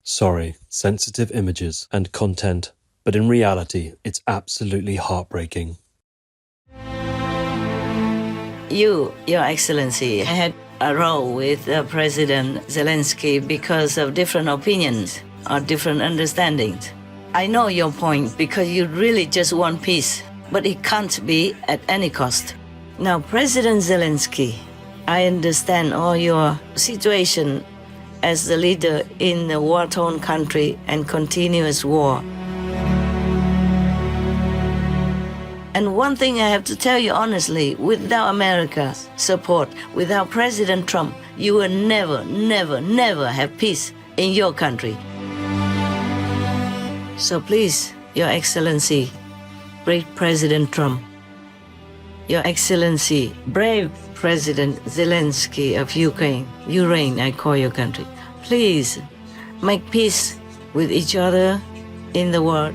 Sorry, sensitive images and content, but in reality, it's absolutely heartbreaking. Your Excellency, I had a row with President Zelensky because of different opinions or different understandings. I know your point because you really just want peace, but it can't be at any cost. Now, President Zelensky, I understand all your situation as the leader in a war-torn country and continuous war. And one thing I have to tell you honestly, without America's support, without President Trump, you will never, never, never have peace in your country. So please, Your Excellency, great President Trump, Your Excellency, brave President Zelensky of Ureign, I call your country, please make peace with each other in the world.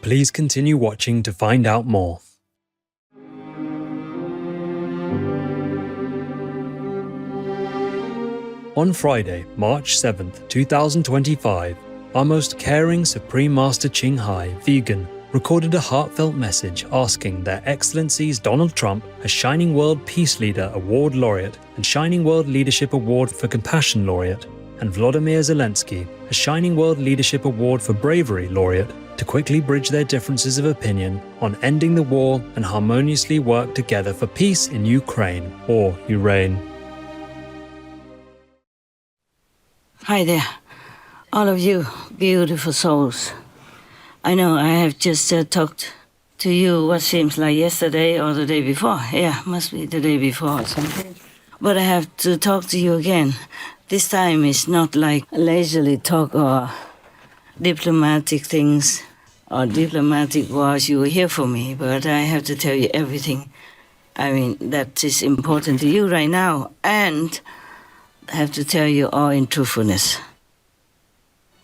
Please continue watching to find out more. On Friday, March 7th, 2025, our most caring Supreme Master Ching vegan, recorded a heartfelt message asking Their Excellencies Donald Trump, a Shining World Peace Leader Award Laureate and Shining World Leadership Award for Compassion Laureate, and Volodymyr Zelenskyy, a Shining World Leadership Award for Bravery Laureate, to quickly bridge their differences of opinion on ending the war and harmoniously work together for peace in Ukraine, or Ureign. Hi there, all of you beautiful souls. I know I have just talked to you what seems like yesterday or the day before. Yeah, must be the day before or something. But I have to talk to you again. This time it's not like leisurely talk or diplomatic things or diplomatic wars. You will hear from me, but I have to tell you everything. I mean, that is important to you right now, and I have to tell you all in truthfulness.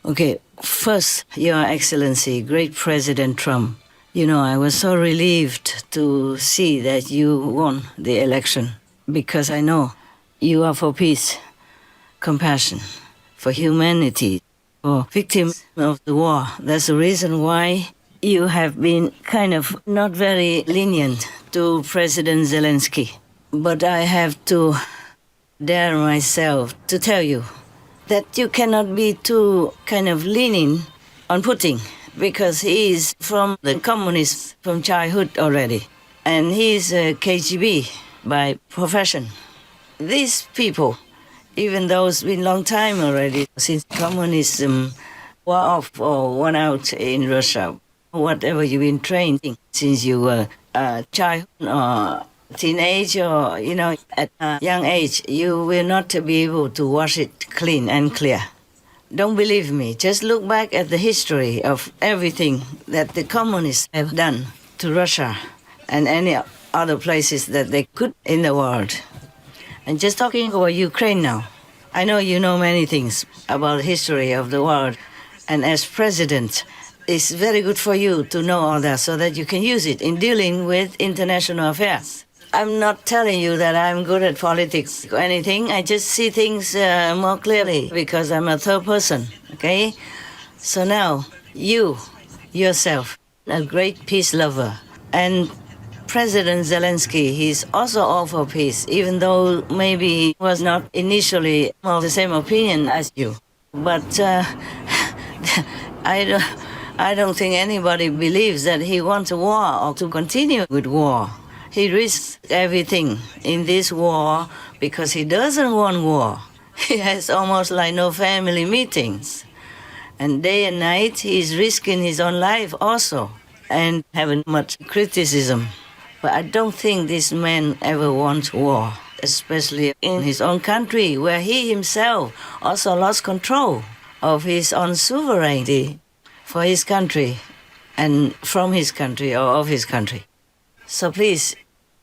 Okay, first, Your Excellency, great President Trump, you know, I was so relieved to see that you won the election because I know you are for peace, compassion, for humanity, for victims of the war. That's the reason why you have been kind of not very lenient to President Zelensky. But I have to dare myself to tell you that you cannot be too kind of leaning on Putin because he is from the communists from childhood already. And he's a KGB by profession. These people, even though it's been a long time already since communism wore off or went out in Russia, whatever you've been trained in since you were a child or teenage or, you know, at a young age, you will not be able to wash it clean and clear. Don't believe me. Just look back at the history of everything that the communists have done to Russia and any other places that they could in the world. And just talking about Ukraine now, I know you know many things about the history of the world, and as president, it's very good for you to know all that so that you can use it in dealing with international affairs. I'm not telling you that I'm good at politics or anything. I just see things more clearly because I'm a third person, okay? So now, you, yourself, a great peace lover, and President Zelensky, he's also all for peace, even though maybe he was not initially of the same opinion as you. But I don't think anybody believes that he wants a war or to continue with war. He risks everything in this war because he doesn't want war. He has almost like no family meetings. And day and night, he's risking his own life also and having much criticism. But I don't think this man ever wants war, especially in his own country, where he himself also lost control of his own sovereignty for his country and from his country or of his country. So please,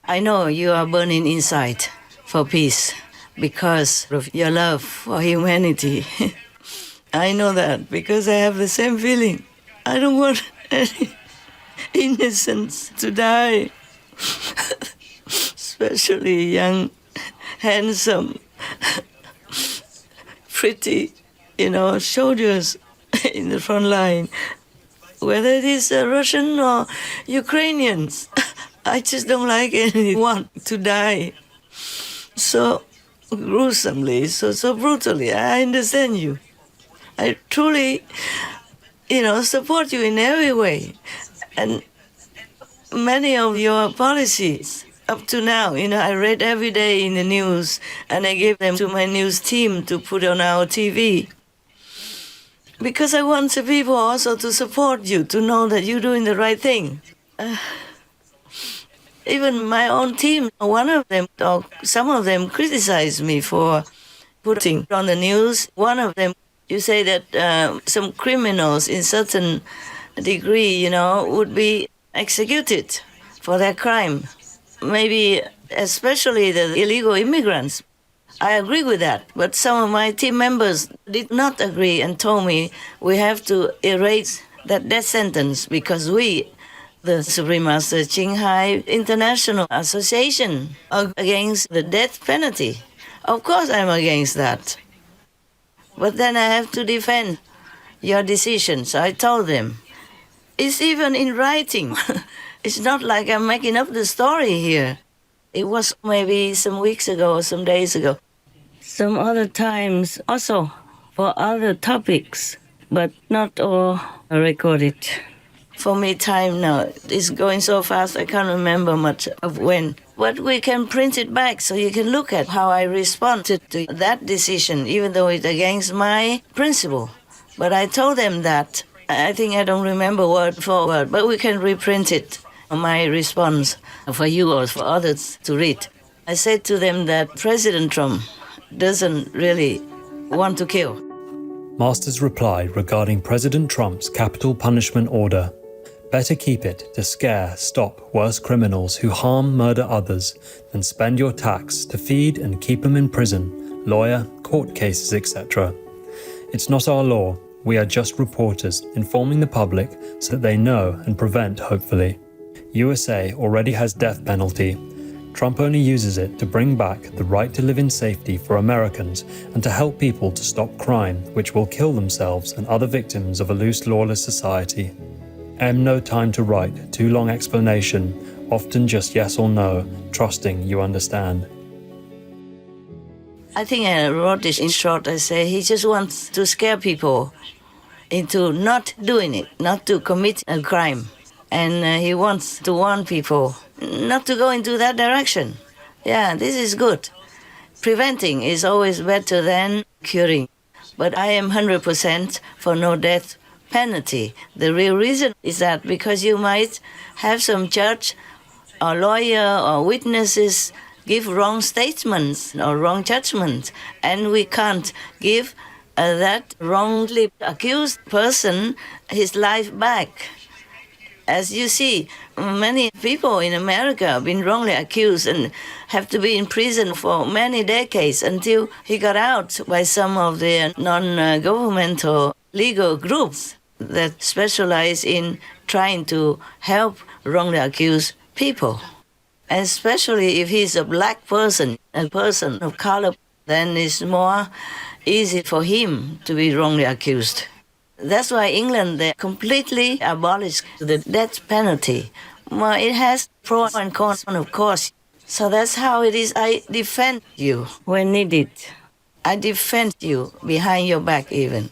I know you are burning inside for peace because of your love for humanity. I know that because I have the same feeling. I don't want any innocents to die. especially young, handsome, pretty, soldiers in the front line, whether it is Russian or Ukrainians. I just don't like anyone to die so gruesomely, so brutally. I understand you. I truly, support you in every way. And many of your policies up to now, I read every day in the news, and I gave them to my news team to put on our TV. Because I want the people also to support you, to know that you're doing the right thing. Even my own team, one of them, or some of them, criticized me for putting on the news. One of them, you say that some criminals in certain degree, would be executed for their crime. Maybe especially the illegal immigrants. I agree with that, but some of my team members did not agree and told me we have to erase that death sentence because we, the Supreme Master Ching International Association, are against the death penalty. Of course I'm against that. But then I have to defend your decisions. I told them. It's even in writing. It's not like I'm making up the story here. It was maybe some weeks ago or some days ago. Some other times also for other topics, but not all are recorded. For me, time now is going so fast I can't remember much of when. But we can print it back so you can look at how I responded to that decision, even though it's against my principle. But I told them that. I think I don't remember word for word, but we can reprint it, my response, for you or for others to read. I said to them that President Trump doesn't really want to kill. Masters replied regarding President Trump's capital punishment order. Better keep it to scare, stop worse criminals who harm, murder others than spend your tax to feed and keep them in prison, lawyer, court cases, etc. It's not our law. We are just reporters informing the public so that they know and prevent, hopefully. USA already has death penalty. Trump only uses it to bring back the right to live in safety for Americans and to help people to stop crime, which will kill themselves and other victims of a loose, lawless society. No time to write too long explanation, often just yes or no, trusting you understand. I think I wrote this in short. I say he just wants to scare people into not doing it, not to commit a crime. And he wants to warn people not to go into that direction. Yeah, this is good. Preventing is always better than curing. But I am 100% for no death penalty. The real reason is that because you might have some judge or lawyer or witnesses give wrong statements or wrong judgments, and we can't give that wrongly accused person his life back. As you see, many people in America have been wrongly accused and have to be in prison for many decades until he got out by some of the non-governmental legal groups that specialize in trying to help wrongly accused people. Especially if he's a black person, a person of color, then it's more easy for him to be wrongly accused. That's why England, they completely abolished the death penalty. Well, it has pros and cons, of course. So that's how it is. I defend you when needed. I defend you behind your back even.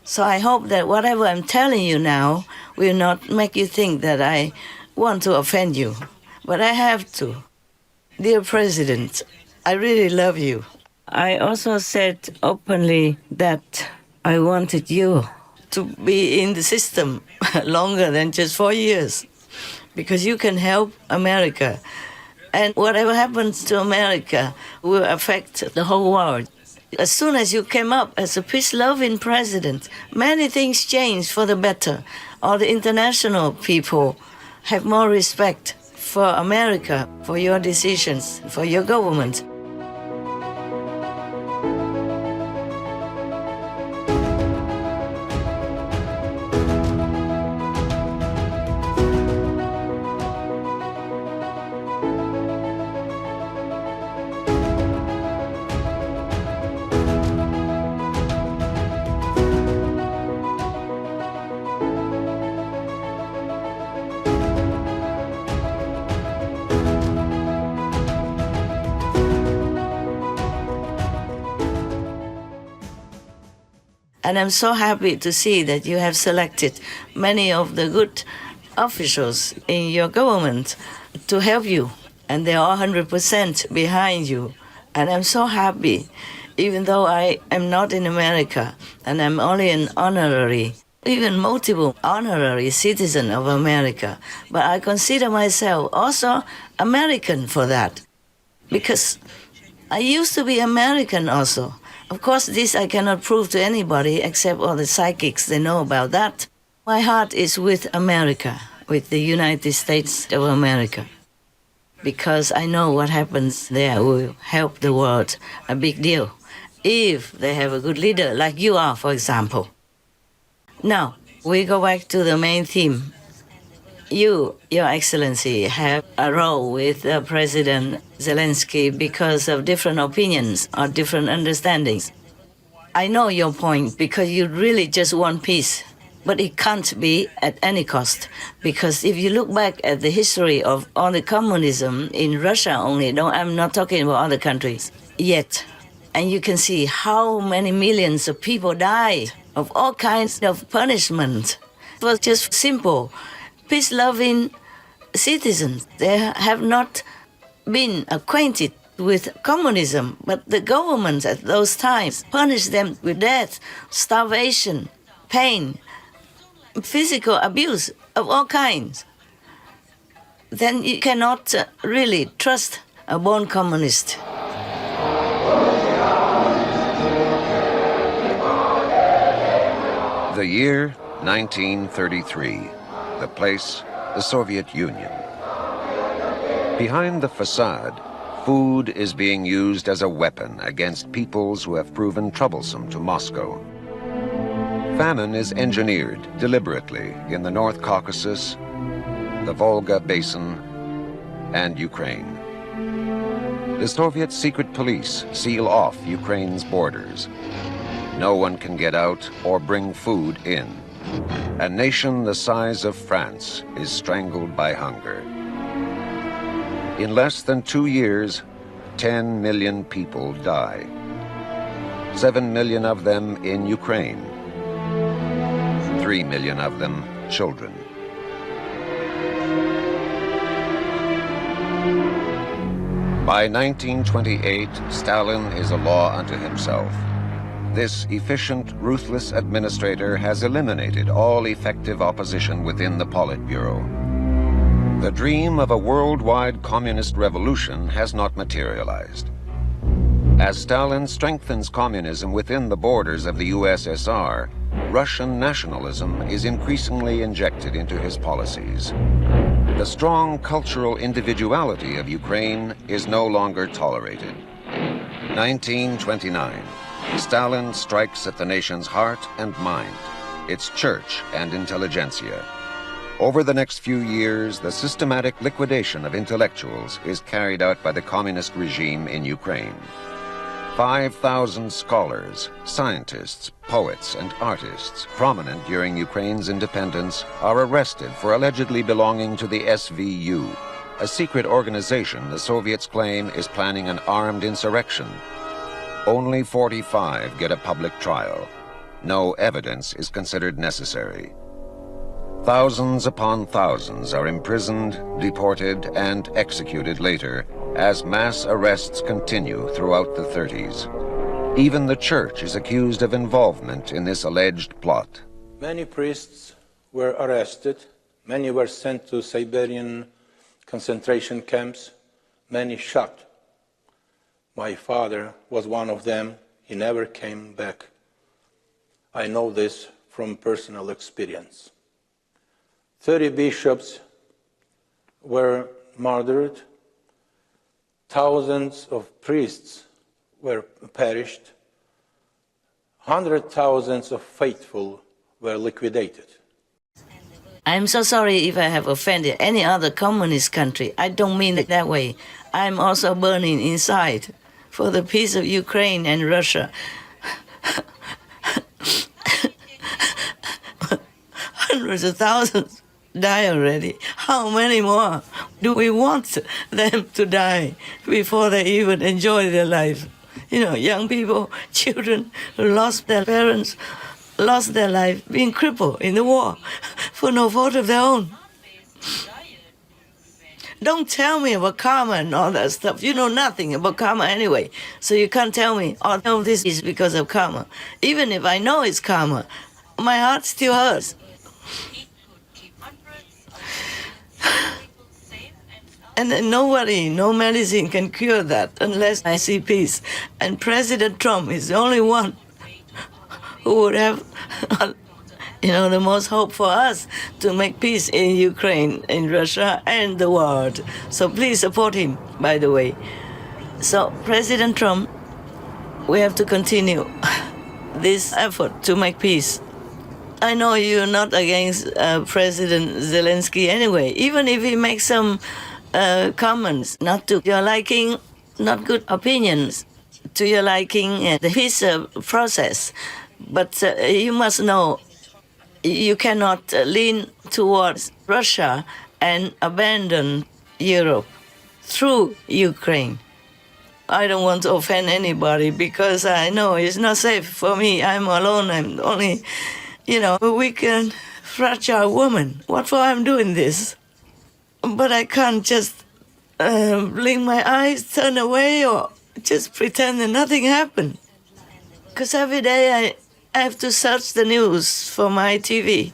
So I hope that whatever I'm telling you now will not make you think that I want to offend you. But I have to. Dear President, I really love you. I also said openly that I wanted you to be in the system longer than just 4 years, because you can help America. And whatever happens to America will affect the whole world. As soon as you came up as a peace-loving president, many things changed for the better. All the international people have more respect for America, for your decisions, for your government. And I'm so happy to see that you have selected many of the good officials in your government to help you. And they are 100% behind you. And I'm so happy, even though I am not in America and I'm only an honorary, even multiple honorary citizen of America. But I consider myself also American for that, because I used to be American also. Of course, this I cannot prove to anybody except all the psychics, they know about that. My heart is with America, with the United States of America, because I know what happens there will help the world a big deal, if they have a good leader like you are, for example. Now, we go back to the main theme. You, Your Excellency, have a role with President Zelensky because of different opinions or different understandings. I know your point, because you really just want peace. But it can't be at any cost, because if you look back at the history of all the communism in Russia only, no, I'm not talking about other countries yet, and you can see how many millions of people died of all kinds of punishment. It was just simple peace-loving citizens. They have not been acquainted with communism, but the government at those times punished them with death, starvation, pain, physical abuse of all kinds. Then you cannot really trust a born communist. The year 1933. The place, the Soviet Union. Behind the facade, food is being used as a weapon against peoples who have proven troublesome to Moscow. Famine is engineered deliberately in the North Caucasus, the Volga Basin, and Ukraine. The Soviet secret police seal off Ukraine's borders. No one can get out or bring food in. A nation the size of France is strangled by hunger. In less than 2 years, 10 million people die. 7 million of them in Ukraine. 3 million of them children. By 1928, Stalin is a law unto himself. This efficient, ruthless administrator has eliminated all effective opposition within the Politburo. The dream of a worldwide communist revolution has not materialized. As Stalin strengthens communism within the borders of the USSR, Russian nationalism is increasingly injected into his policies. The strong cultural individuality of Ukraine is no longer tolerated. 1929. Stalin strikes at the nation's heart and mind, its church and intelligentsia. Over the next few years, the systematic liquidation of intellectuals is carried out by the communist regime in Ukraine. 5,000 scholars, scientists, poets, and artists prominent during Ukraine's independence are arrested for allegedly belonging to the SVU, a secret organization the Soviets claim is planning an armed insurrection. Only 45 get a public trial. No evidence is considered necessary. Thousands upon thousands are imprisoned, deported, and executed later as mass arrests continue throughout the 30s. Even the church is accused of involvement in this alleged plot. Many priests were arrested, many were sent to Siberian concentration camps, many shot. My father was one of them. He never came back. I know this from personal experience. 30 bishops were murdered. Thousands of priests were perished. 100,000 of faithful were liquidated. I'm so sorry if I have offended any other communist country. I don't mean it that way. I'm also burning inside for the peace of Ukraine and Russia. Hundreds of thousands die already. How many more do we want them to die before they even enjoy their life? young people, children who lost their parents, lost their life, being crippled in the war for no fault of their own. Don't tell me about karma and all that stuff. You know nothing about karma anyway, so you can't tell me, oh, no, this is because of karma. Even if I know it's karma, my heart still hurts. And nobody, no medicine can cure that unless I see peace. And President Trump is the only one who would have the most hope for us to make peace in Ukraine, in Russia, and the world. So please support him, by the way. So President Trump, we have to continue this effort to make peace. I know you're not against President Zelenskyy anyway, even if he makes some comments not to your liking, not good opinions to your liking, his process. But you must know, you cannot lean towards Russia and abandon Europe through Ukraine. I don't want to offend anybody because I know it's not safe for me. I'm alone. I'm only, a weak and fragile woman. What for I'm doing this? But I can't just blink my eyes, turn away, or just pretend that nothing happened. Because every day I have to search the news for my TV,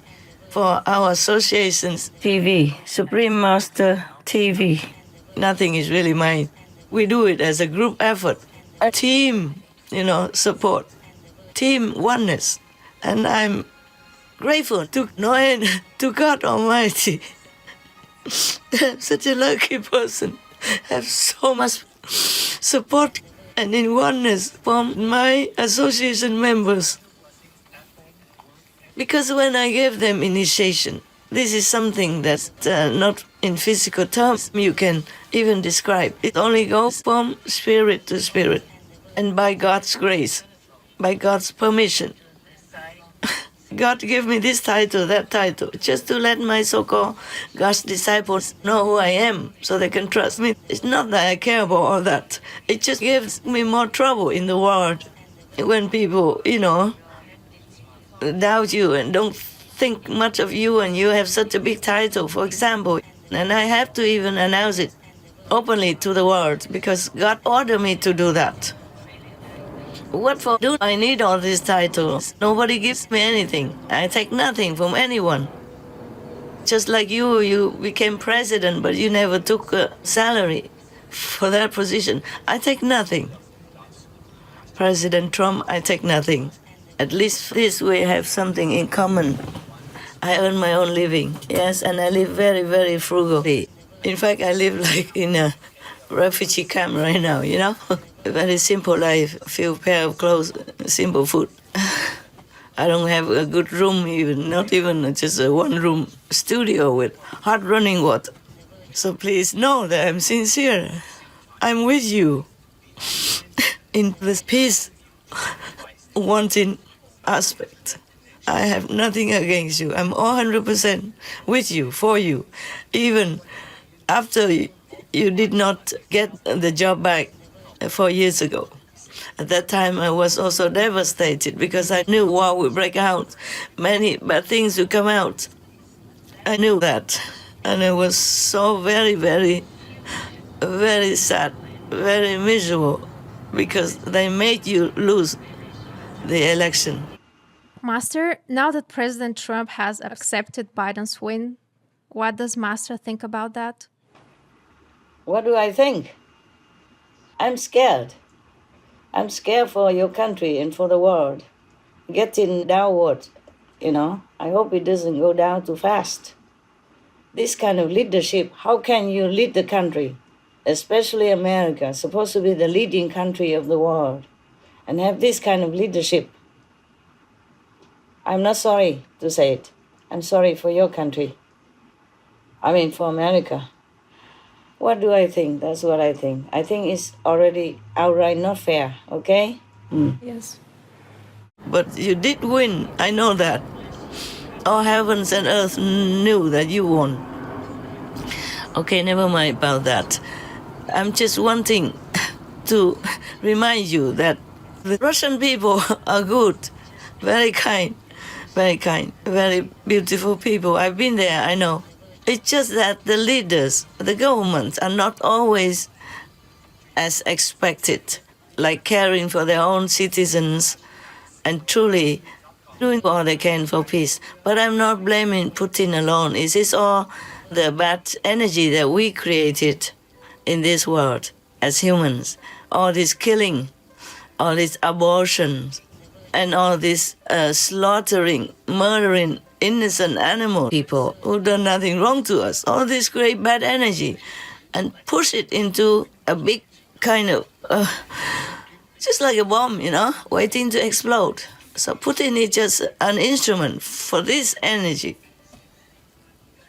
for our association's TV, Supreme Master TV. Nothing is really mine. We do it as a group effort, a team, support, team oneness. And I'm grateful to God Almighty. I'm such a lucky person. I have so much support and in oneness from my association members. Because when I gave them initiation, this is something that's not in physical terms you can even describe. It only goes from spirit to spirit. And by God's grace, by God's permission, God gave me this title, that title, just to let my so-called God's disciples know who I am so they can trust me. It's not that I care about all that. It just gives me more trouble in the world when people, doubt you and don't think much of you, and you have such a big title, for example. And I have to even announce it openly to the world because God ordered me to do that. What for do I need all these titles? Nobody gives me anything. I take nothing from anyone. Just like you became president, but you never took a salary for that position. I take nothing. President Trump, I take nothing. At least this we have something in common. I earn my own living, yes, and I live very, very frugally. In fact, I live like in a refugee camp right now, A very simple life, a few pair of clothes, simple food. I don't have a good room even, not even just a one-room studio with hot running water. So please know that I'm sincere. I'm with you in this peace wanting aspect. I have nothing against you. I'm 100% with you, for you. Even after you did not get the job back 4 years ago. At that time, I was also devastated because I knew war would break out. Many bad things would come out. I knew that. And I was so very, very, very sad, very miserable because they made you lose the election. Master, now that President Trump has accepted Biden's win, what does Master think about that? What do I think? I'm scared. I'm scared for your country and for the world. Getting downward, I hope it doesn't go down too fast. This kind of leadership, how can you lead the country, especially America, supposed to be the leading country of the world, and have this kind of leadership? I'm not sorry to say it. I'm sorry for your country. For America. What do I think? That's what I think. I think it's already outright not fair, okay? Yes. But you did win. I know that. All heavens and earth knew that you won. Okay, never mind about that. I'm just wanting to remind you that the Russian people are good, very kind, very beautiful people. I've been there, I know. It's just that the leaders, the governments, are not always as expected, like caring for their own citizens and truly doing all they can for peace. But I'm not blaming Putin alone. It is all the bad energy that we created in this world as humans. All this killing, all this abortion, and all this slaughtering, murdering innocent animal people who done nothing wrong to us. All this great bad energy, and push it into a big kind of, just like a bomb, waiting to explode. So Putin is just an instrument for this energy.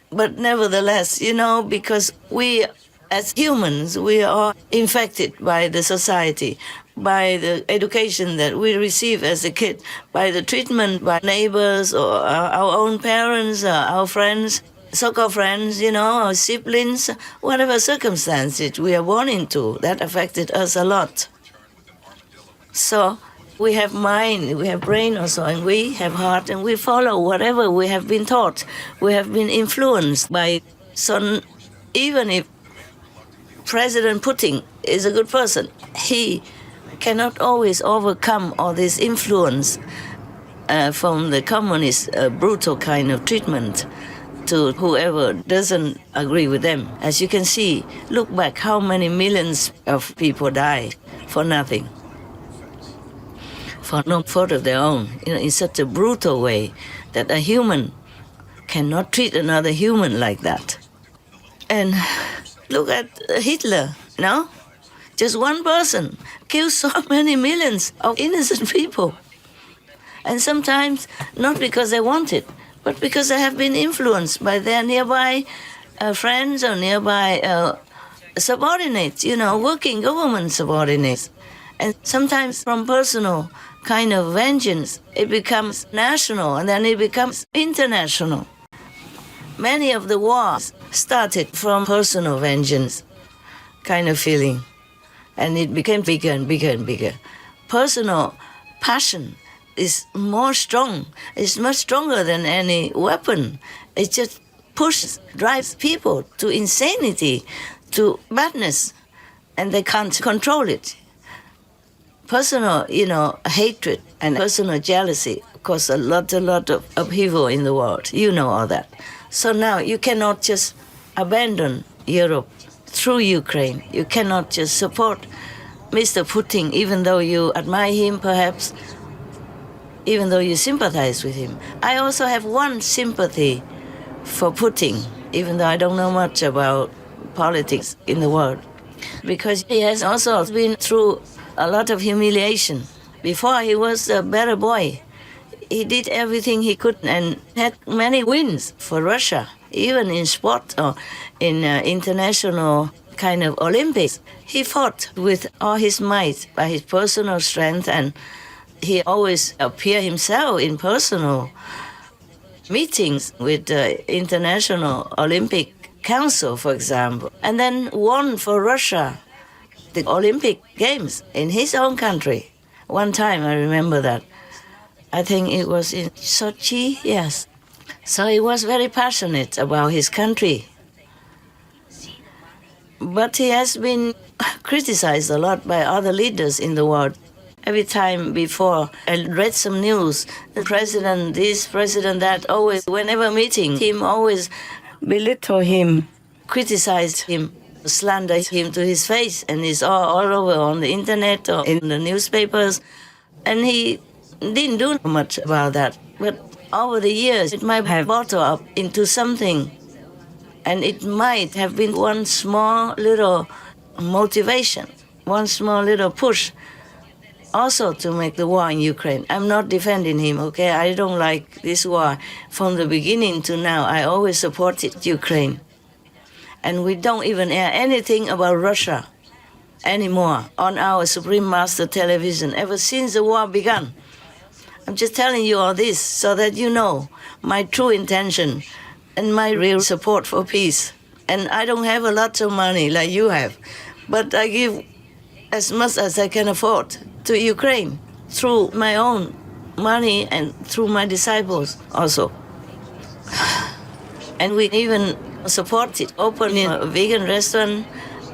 But nevertheless, because we as humans, we are infected by the society, by the education that we receive as a kid, by the treatment by neighbors or our own parents, our friends, so-called friends, our siblings, whatever circumstances we are born into, that affected us a lot. So we have mind, we have brain also, and we have heart, and we follow whatever we have been taught. We have been influenced by. So even if President Putin is a good person, he cannot always overcome all this influence from the communist brutal kind of treatment to whoever doesn't agree with them. As you can see, look back how many millions of people died for nothing, for no fault of their own, in such a brutal way that a human cannot treat another human like that. And look at Hitler, Just one person kills so many millions of innocent people. And sometimes not because they want it, but because they have been influenced by their nearby friends or nearby subordinates, working government subordinates. And sometimes from personal kind of vengeance, it becomes national and then it becomes international. Many of the wars started from personal vengeance kind of feeling, and it became bigger and bigger and bigger. Personal passion is more strong. It's much stronger than any weapon. It just drives people to insanity, to madness, and they can't control it. Personal, hatred and personal jealousy cause a lot of upheaval in the world. You know all that. So now you cannot just abandon Europe through Ukraine. You cannot just support Mr. Putin, even though you admire him, perhaps, even though you sympathize with him. I also have one sympathy for Putin, even though I don't know much about politics in the world, because he has also been through a lot of humiliation. Before, he was a better boy. He did everything he could and had many wins for Russia, even in sport or in international kind of Olympics. He fought with all his might by his personal strength, and he always appeared himself in personal meetings with the International Olympic Council, for example, and then won for Russia the Olympic Games in his own country. One time, I remember that. I think it was in Sochi, yes. So he was very passionate about his country. But he has been criticized a lot by other leaders in the world. Every time before I read some news, the president this, president that, always, whenever meeting him, always belittle him, criticize him, slander him to his face, and it's all over on the internet or in the newspapers. And he didn't do much about that. But over the years, it might have bottled up into something. And it might have been one small little motivation, one small little push, also to make the war in Ukraine. I'm not defending him, okay? I don't like this war. From the beginning to now, I always supported Ukraine. And we don't even air anything about Russia anymore on our Supreme Master television ever since the war began. I'm just telling you all this so that you know my true intention and my real support for peace. And I don't have a lot of money like you have, but I give as much as I can afford to Ukraine through my own money and through my disciples also. And we even supported opening a vegan restaurant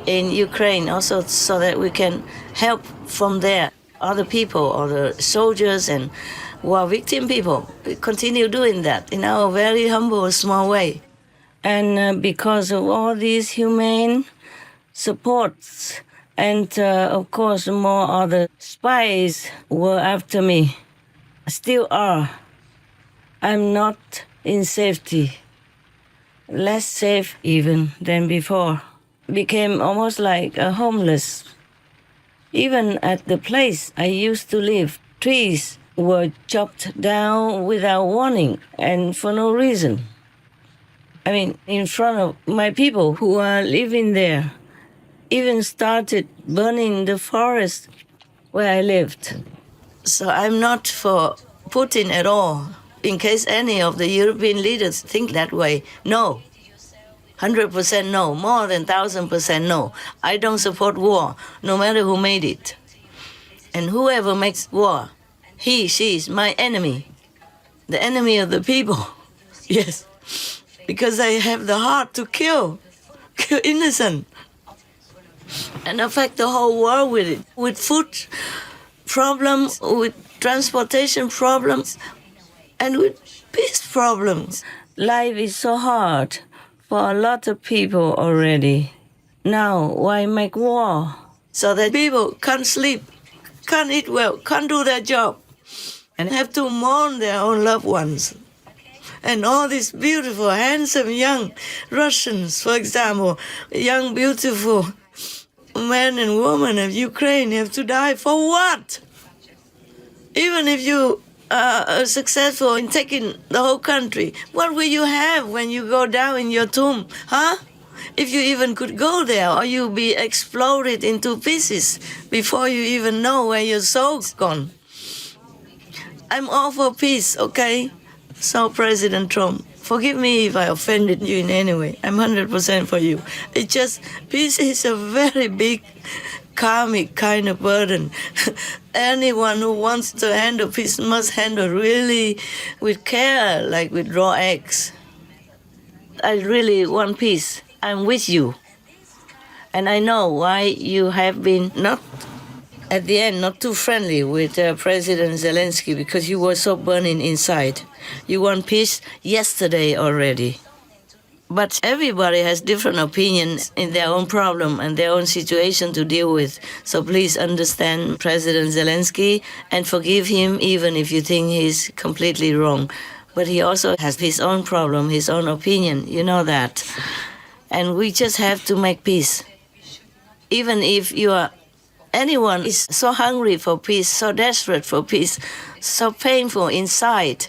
in Ukraine also so that we can help from there other people, other soldiers and war victim people. We continue doing that in our very humble, small way. And because of all these humane supports, and of course more other spies were after me, still are. I'm not in safety, less safe even than before. Became almost like a homeless. Even at the place I used to live, trees were chopped down without warning and for no reason. I mean, in front of my people who are living there, even started burning the forest where I lived. So I'm not for Putin at all, in case any of the European leaders think that way. No. 100% no, more than 1,000% no. I don't support war, no matter who made it. And whoever makes war, he, she is my enemy. The enemy of the people. Yes. Because I have the heart to kill innocent. And affect the whole world with it. With food problems, with transportation problems, and with peace problems. Life is so hard for a lot of people already. Now, why make war? So that people can't sleep, can't eat well, can't do their job, and have to mourn their own loved ones. And all these beautiful, handsome young Russians, for example, young, beautiful men and women of Ukraine have to die for what? Even if you are successful in taking the whole country, what will you have when you go down in your tomb, huh? If you even could go there, or you'll be exploded into pieces before you even know where your soul's gone. I'm all for peace, okay? So, President Trump, forgive me if I offended you in any way. I'm 100% for you. It's just, peace is a very big karmic kind of burden. Anyone who wants to handle peace must handle really with care, like with raw eggs. I really want peace. I'm with you. And I know why you have been not, at the end, not too friendly with President Zelenskyy, because you were so burning inside. You want peace yesterday already. But everybody has different opinions in their own problem and their own situation to deal with. So please understand President Zelenskyy and forgive him even if you think he's completely wrong. But he also has his own problem, his own opinion. You know that. And we just have to make peace. Even if anyone is so hungry for peace, so desperate for peace, so painful inside,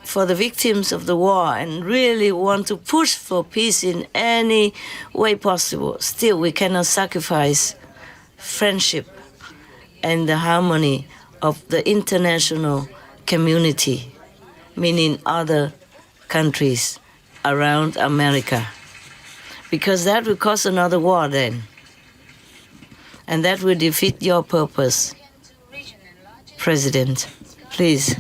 for the victims of the war, and really want to push for peace in any way possible, still we cannot sacrifice friendship and the harmony of the international community, meaning other countries around America. Because that will cause another war then. And that will defeat your purpose. President, please.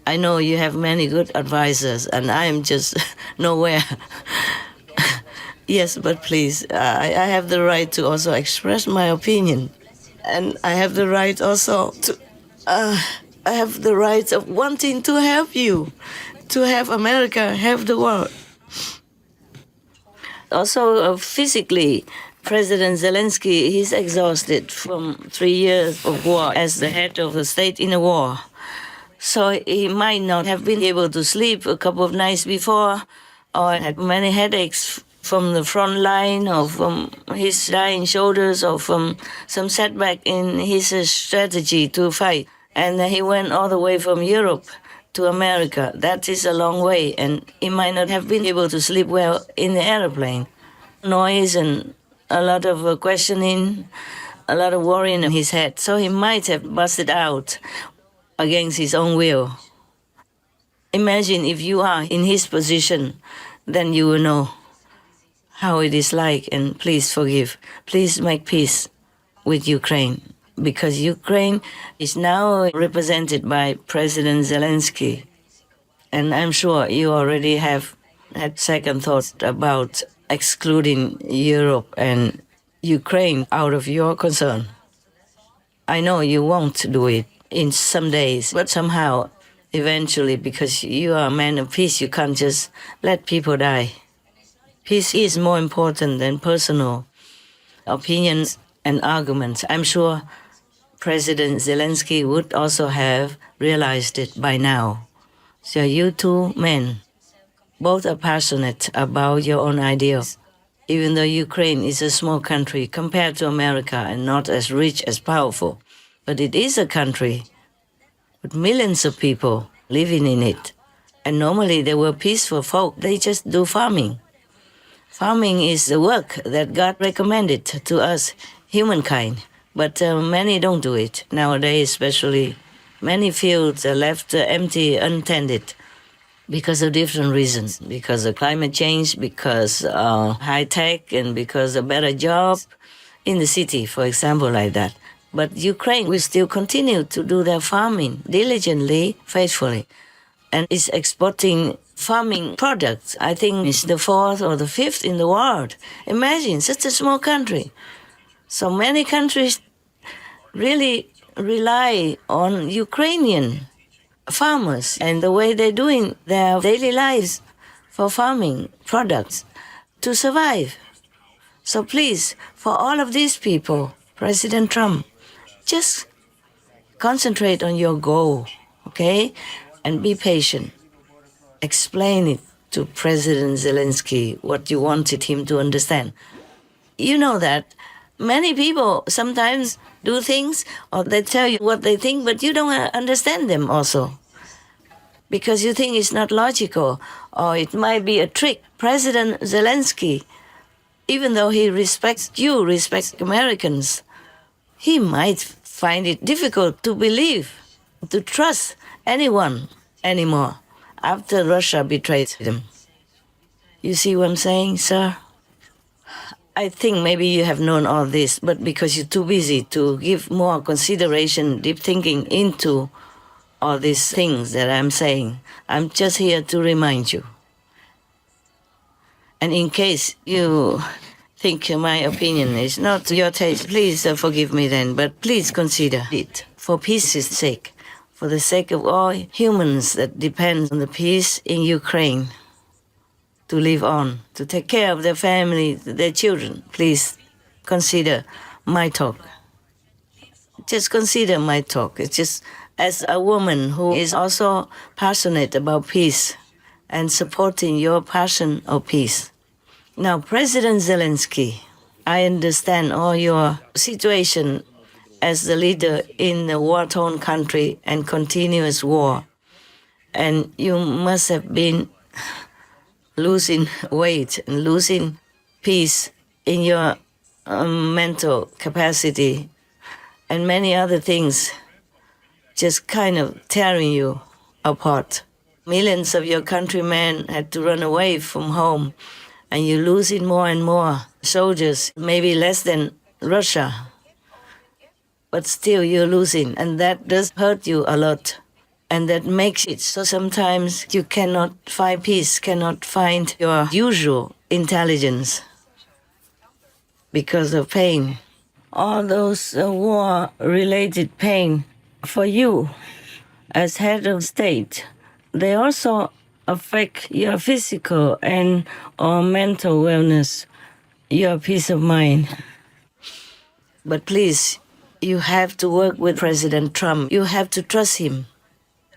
I know you have many good advisors, and I am just nowhere. Yes, but please, I have the right to also express my opinion. And I have the right also to, I have the right of wanting to help you, to have America help the world. Also, physically, President Zelenskyy, he's exhausted from 3 years of war as the head of the state in a war. So he might not have been able to sleep a couple of nights before, or had many headaches from the front line, or from his dying shoulders, or from some setback in his strategy to fight. And he went all the way from Europe to America. That is a long way, and he might not have been able to sleep well in the airplane. Noise and a lot of questioning, a lot of worrying in his head. So he might have busted out against his own will. Imagine if you are in his position, then you will know how it is like, and please forgive. Please make peace. with Ukraine, because Ukraine is now represented by President Zelensky. And I'm sure you already have had second thoughts about excluding Europe and Ukraine out of your concern. I know you won't do it in some days, but somehow, eventually, because you are a man of peace, you can't just let people die. Peace is more important than personal opinions and arguments. I'm sure President Zelensky would also have realized it by now. So you two men, both are passionate about your own ideals. Even though Ukraine is a small country compared to America and not as rich as powerful, but it is a country with millions of people living in it. And normally they were peaceful folk. They just do farming. Farming is the work that God recommended to us, humankind. But many don't do it nowadays, especially. Many fields are left empty, untended, because of different reasons. Because of climate change, because high tech, and because of better jobs in the city, for example, like that. But Ukraine will still continue to do their farming diligently, faithfully, and is exporting farming products. I think it's the 4th or the 5th in the world. Imagine, such a small country. So many countries really rely on Ukrainian farmers and the way they're doing their daily lives for farming products to survive. So please, for all of these people, President Trump, just concentrate on your goal, okay? And be patient. Explain it to President Zelensky what you wanted him to understand. You know that many people sometimes do things or they tell you what they think, but you don't understand them also because you think it's not logical or it might be a trick. President Zelensky, even though he respects you, respects Americans, he might find it difficult to believe, to trust anyone anymore after Russia betrayed him. You see what I'm saying, sir? I think maybe you have known all this, but because you're too busy to give more consideration, deep thinking into all these things that I'm saying, I'm just here to remind you. And in case you think my opinion is not to your taste, please forgive me then, but please consider it for peace's sake, for the sake of all humans that depend on the peace in Ukraine to live on, to take care of their family, their children. Please consider my talk. Just consider my talk. It's just as a woman who is also passionate about peace and supporting your passion of peace. Now, President Zelensky, I understand all your situation as the leader in a war-torn country and continuous war. And you must have been losing weight and losing peace in your mental capacity and many other things just kind of tearing you apart. Millions of your countrymen had to run away from home and you're losing more and more soldiers, maybe less than Russia. But still you're losing, and that does hurt you a lot. And that makes it so sometimes you cannot find peace, cannot find your usual intelligence because of pain. All those war-related pain for you as head of state, they also affect your physical and or mental wellness, your peace of mind. But please, you have to work with President Trump. You have to trust him.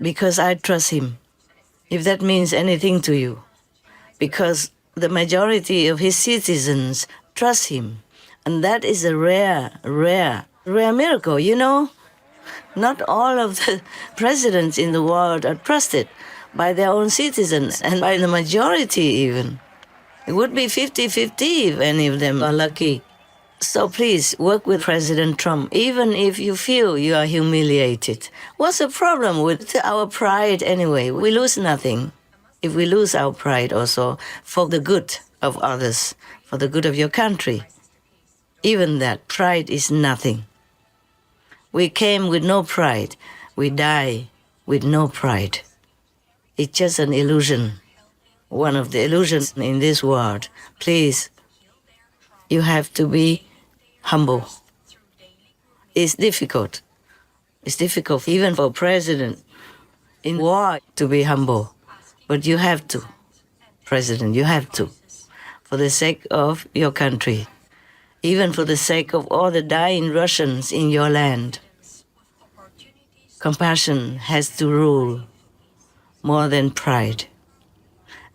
Because I trust him, if that means anything to you. Because the majority of his citizens trust him. And that is a rare miracle, you know? Not all of the presidents in the world are trusted by their own citizens, and by the majority even. It would be 50-50 if any of them are lucky. So please, work with President Trump, even if you feel you are humiliated. What's the problem with our pride anyway? We lose nothing if we lose our pride also for the good of others, for the good of your country. Even that pride is nothing. We came with no pride. We die with no pride. It's just an illusion. One of the illusions in this world. Please, you have to be humble. It's difficult. It's difficult even for a president in war to be humble. But you have to, President, you have to. For the sake of your country. Even for the sake of all the dying Russians in your land. Compassion has to rule more than pride.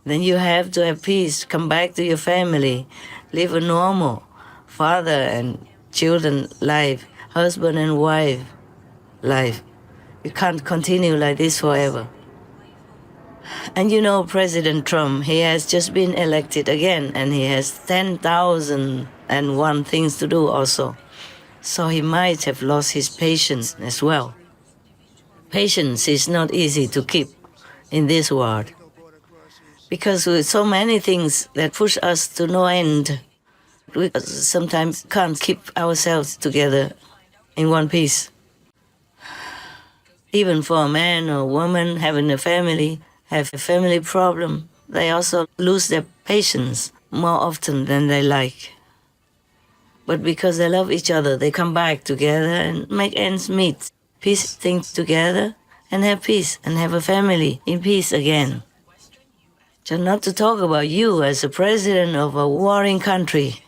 Then you have to have peace, come back to your family, live a normal father and children life, husband and wife life. You can't continue like this forever. And you know President Trump, he has just been elected again and he has 10,001 things to do also. So he might have lost his patience as well. Patience is not easy to keep in this world. Because with so many things that push us to no end, we sometimes can't keep ourselves together in one piece. Even for a man or woman having a family, have a family problem, they also lose their patience more often than they like. But because they love each other, they come back together and make ends meet, piece things together and have peace and have a family in peace again. Just not to talk about you as a president of a warring country.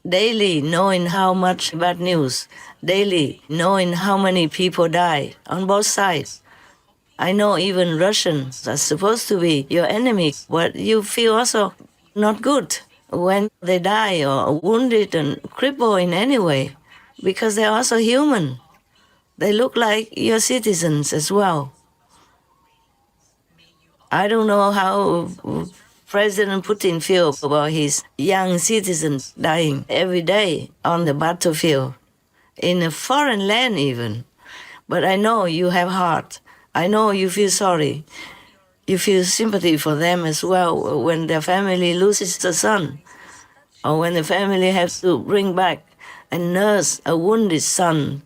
Daily knowing how much bad news, daily knowing how many people die on both sides. I know even Russians are supposed to be your enemy, but you feel also not good when they die or wounded and crippled in any way, because they're also human. They look like your citizens as well. I don't know how President Putin feels about his young citizens dying every day on the battlefield, in a foreign land even. But I know you have heart. I know you feel sorry. You feel sympathy for them as well when their family loses a son, or when the family has to bring back and nurse a wounded son,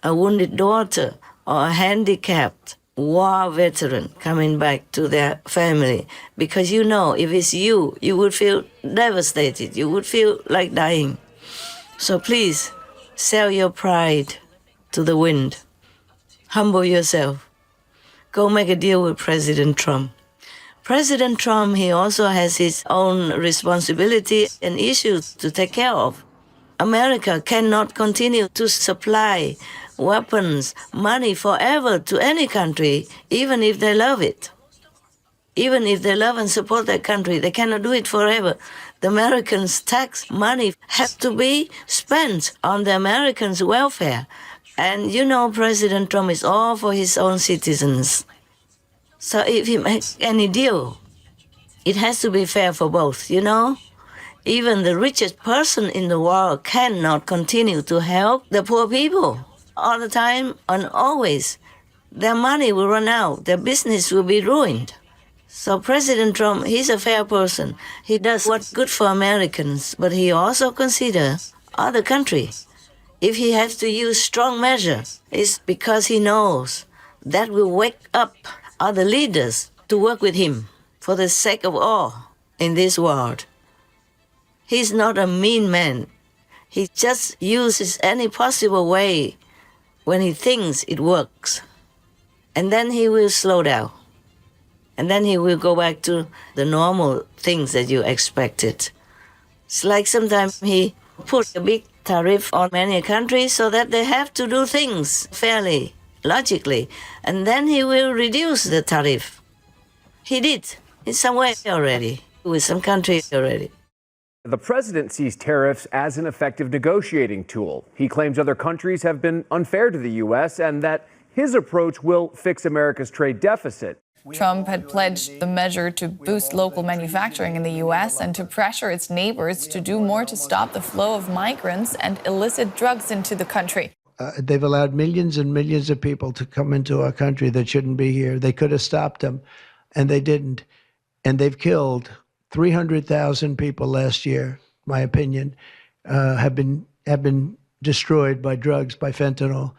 a wounded daughter, or a handicapped war veteran coming back to their family. Because you know, if it's you, you would feel devastated. You would feel like dying. So please, sell your pride to the wind. Humble yourself. Go make a deal with President Trump. President Trump, he also has his own responsibility and issues to take care of. America cannot continue to supply weapons, money forever to any country, even if they love it. Even if they love and support that country, they cannot do it forever. The Americans' tax money has to be spent on the Americans' welfare. And you know President Trump is all for his own citizens. So if he makes any deal, it has to be fair for both, you know? Even the richest person in the world cannot continue to help the poor people all the time and always. Their money will run out, their business will be ruined. So President Trump, he's a fair person. He does what's good for Americans, but he also considers other countries. If he has to use strong measures, it's because he knows that will wake up other leaders to work with him for the sake of all in this world. He's not a mean man. He just uses any possible way when he thinks it works. And then he will slow down. And then he will go back to the normal things that you expected. It's like sometimes he put a big tariff on many countries so that they have to do things fairly, logically, and then he will reduce the tariff. He did in some way already, with some countries already. The president sees tariffs as an effective negotiating tool. He claims other countries have been unfair to the U.S. and that his approach will fix America's trade deficit. Trump had pledged the measure to boost local manufacturing in the U.S. and to pressure its neighbors to do more to stop the flow of migrants and illicit drugs into the country. They've allowed millions and millions of people to come into our country that shouldn't be here. They could have stopped them, and they didn't. And they've killed 300,000 people last year, my opinion. have been destroyed by drugs, by fentanyl.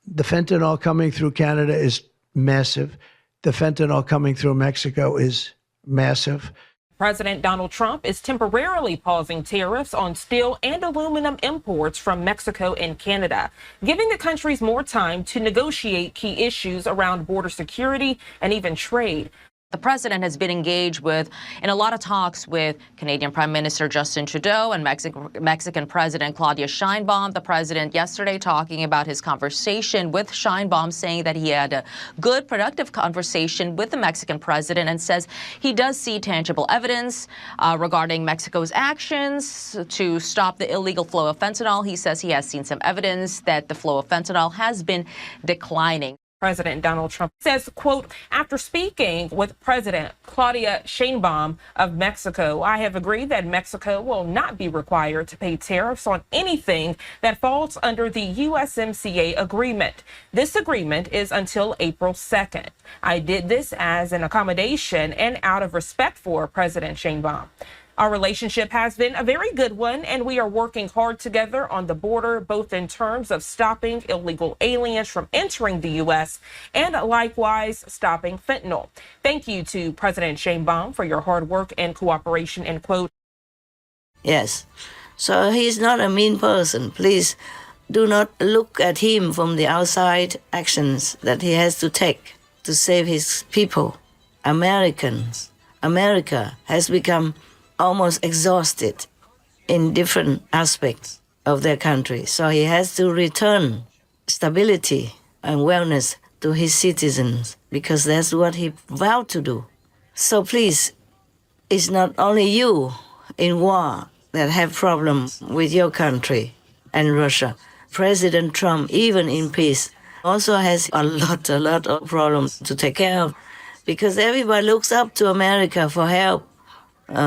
The fentanyl coming through Canada is massive. The fentanyl coming through Mexico is massive. President Donald Trump is temporarily pausing tariffs on steel and aluminum imports from Mexico and Canada, giving the countries more time to negotiate key issues around border security and even trade. The president has been engaged in a lot of talks with Canadian Prime Minister Justin Trudeau and Mexican President Claudia Sheinbaum. The president yesterday talking about his conversation with Sheinbaum, saying that he had a good, productive conversation with the Mexican president, and says he does see tangible evidence regarding Mexico's actions to stop the illegal flow of fentanyl. He says he has seen some evidence that the flow of fentanyl has been declining. President Donald Trump says, quote, after speaking with President Claudia Sheinbaum of Mexico, I have agreed that Mexico will not be required to pay tariffs on anything that falls under the USMCA agreement. This agreement is until April 2nd. I did this as an accommodation and out of respect for President Sheinbaum. Our relationship has been a very good one, and we are working hard together on the border, both in terms of stopping illegal aliens from entering the U.S. and likewise stopping fentanyl. Thank you to President Sheinbaum for your hard work and cooperation, end quote. Yes. So he's not a mean person. Please do not look at him from the outside actions that he has to take to save his people. Americans. America has become almost exhausted in different aspects of their country. So he has to return stability and wellness to his citizens, because that's what he vowed to do. So please, it's not only you in war that have problems with your country and Russia. President Trump, even in peace, also has a lot of problems to take care of, because everybody looks up to America for help.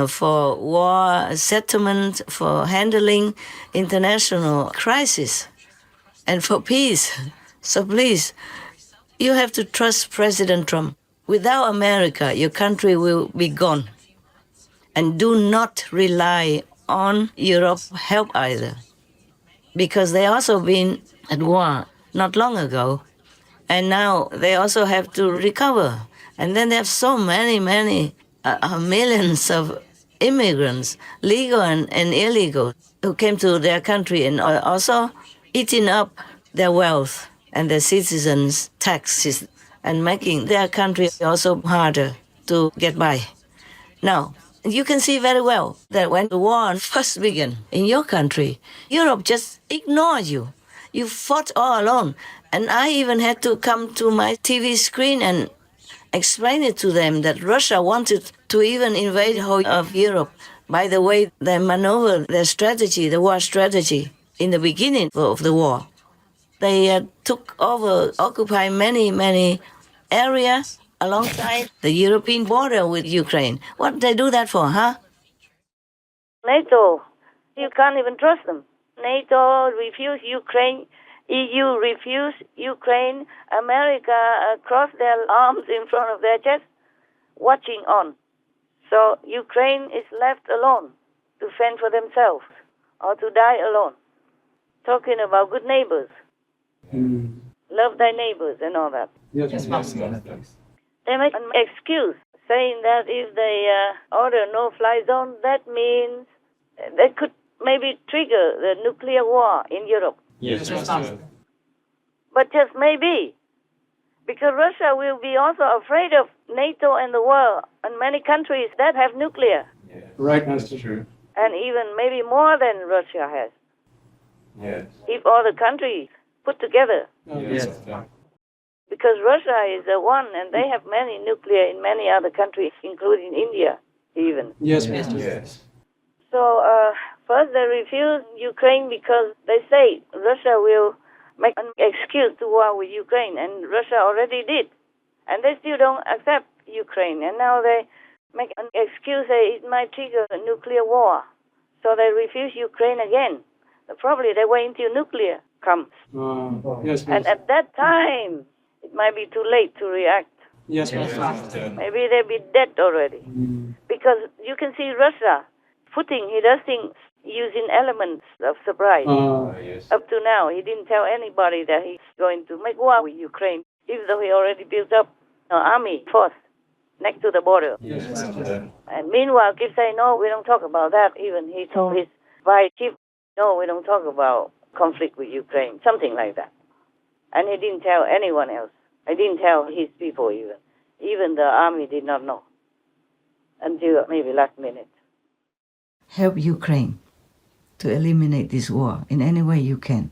For war settlement, for handling international crisis, and for peace. So please, you have to trust President Trump. Without America, your country will be gone. And do not rely on Europe's help either, because they also been at war not long ago, and now they also have to recover. And then they have so many millions of immigrants, legal and illegal, who came to their country and also eating up their wealth and their citizens' taxes and making their country also harder to get by. Now, you can see very well that when the war first began in your country, Europe just ignored you. You fought all alone. And I even had to come to my TV screen and explain it to them that Russia wanted to even invade the whole of Europe. By the way, they maneuvered their strategy, the war strategy, in the beginning of the war. They took over, occupied many areas alongside the European border with Ukraine. What did they do that for, huh? NATO, you can't even trust them. NATO refused Ukraine. EU refused Ukraine. America crossed their arms in front of their chest, watching on. So Ukraine is left alone to fend for themselves or to die alone. Talking about good neighbors. Love thy neighbors and all that. Yes, They make an excuse saying that if they order no-fly zone, that means they could maybe trigger the nuclear war in Europe. Yes. But just maybe, because Russia will be also afraid of NATO and the world and many countries that have nuclear. Yeah. Right, that's true. And even maybe more than Russia has. Yes. If all the countries put together. Yes. Because Russia is the one, and they have many nuclear in many other countries, including India, even. Yes. So first they refuse Ukraine because they say Russia will make an excuse to war with Ukraine, and Russia already did. And they still don't accept Ukraine, and now they make an excuse that it might trigger a nuclear war. So they refuse Ukraine again. Probably they wait until nuclear comes. Yes. And at that time, it might be too late to react. Yes. Maybe they'll be dead already. Because you can see Russia putting, he does things using elements of surprise. Yes. Up to now, he didn't tell anybody that he's going to make war with Ukraine, even though he already built up an army force next to the border. Yes. And meanwhile, keep saying, no, we don't talk about that. Even he told his vice chief, no, we don't talk about conflict with Ukraine, something like that. And he didn't tell anyone else. He didn't tell his people even. Even the army did not know until maybe last minute. Help Ukraine to eliminate this war in any way you can.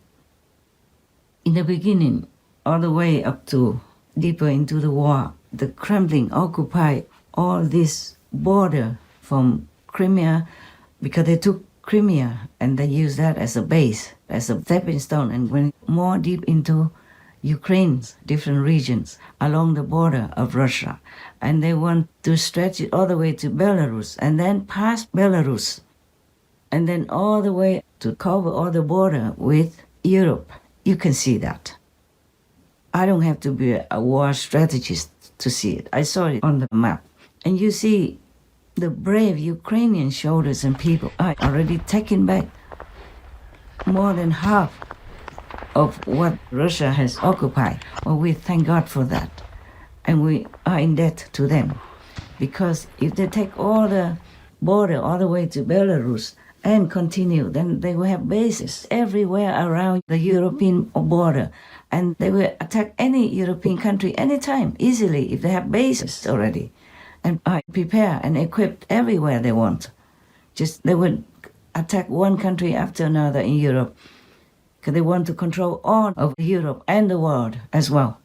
In the beginning, all the way up to deeper into the war, the Kremlin occupied all this border from Crimea because they took Crimea and they used that as a base, as a stepping stone, and went more deep into Ukraine's different regions along the border of Russia. And they want to stretch it all the way to Belarus and then past Belarus and then all the way to cover all the border with Europe. You can see that. I don't have to be a war strategist to see it. I saw it on the map. And you see the brave Ukrainian soldiers and people are already taking back more than half of what Russia has occupied. Well, we thank God for that. And we are in debt to them. Because if they take all the border all the way to Belarus and continue, then they will have bases everywhere around the European border. And they will attack any European country anytime, easily, if they have bases already. And are prepared and equipped everywhere they want. Just they would attack one country after another in Europe. Because they want to control all of Europe and the world as well.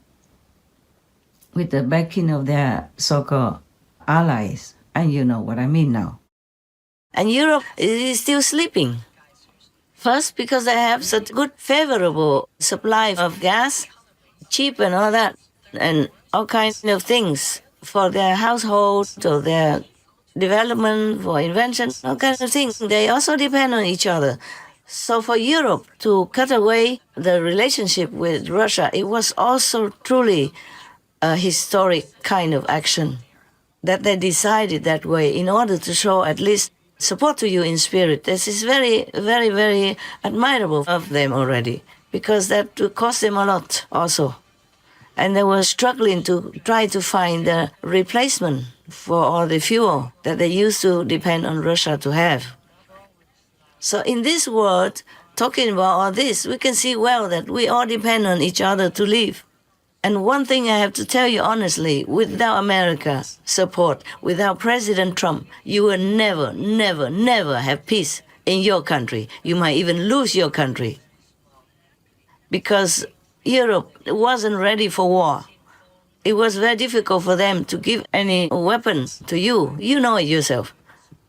With the backing of their so-called allies. And you know what I mean now. And Europe is still sleeping. First, because they have such good, favorable supply of gas, cheap and all that, and all kinds of things for their household, or their development, for invention, all kinds of things. They also depend on each other. So for Europe to cut away the relationship with Russia, it was also truly a historic kind of action that they decided that way in order to show at least support to you in spirit. This is very, very, very admirable of them already, because that would cost them a lot also. And they were struggling to try to find a replacement for all the fuel that they used to depend on Russia to have. So in this world, talking about all this, we can see well that we all depend on each other to live. And one thing I have to tell you honestly, without America's support, without President Trump, you will never, never, never have peace in your country. You might even lose your country. Because Europe wasn't ready for war. It was very difficult for them to give any weapons to you. You know it yourself.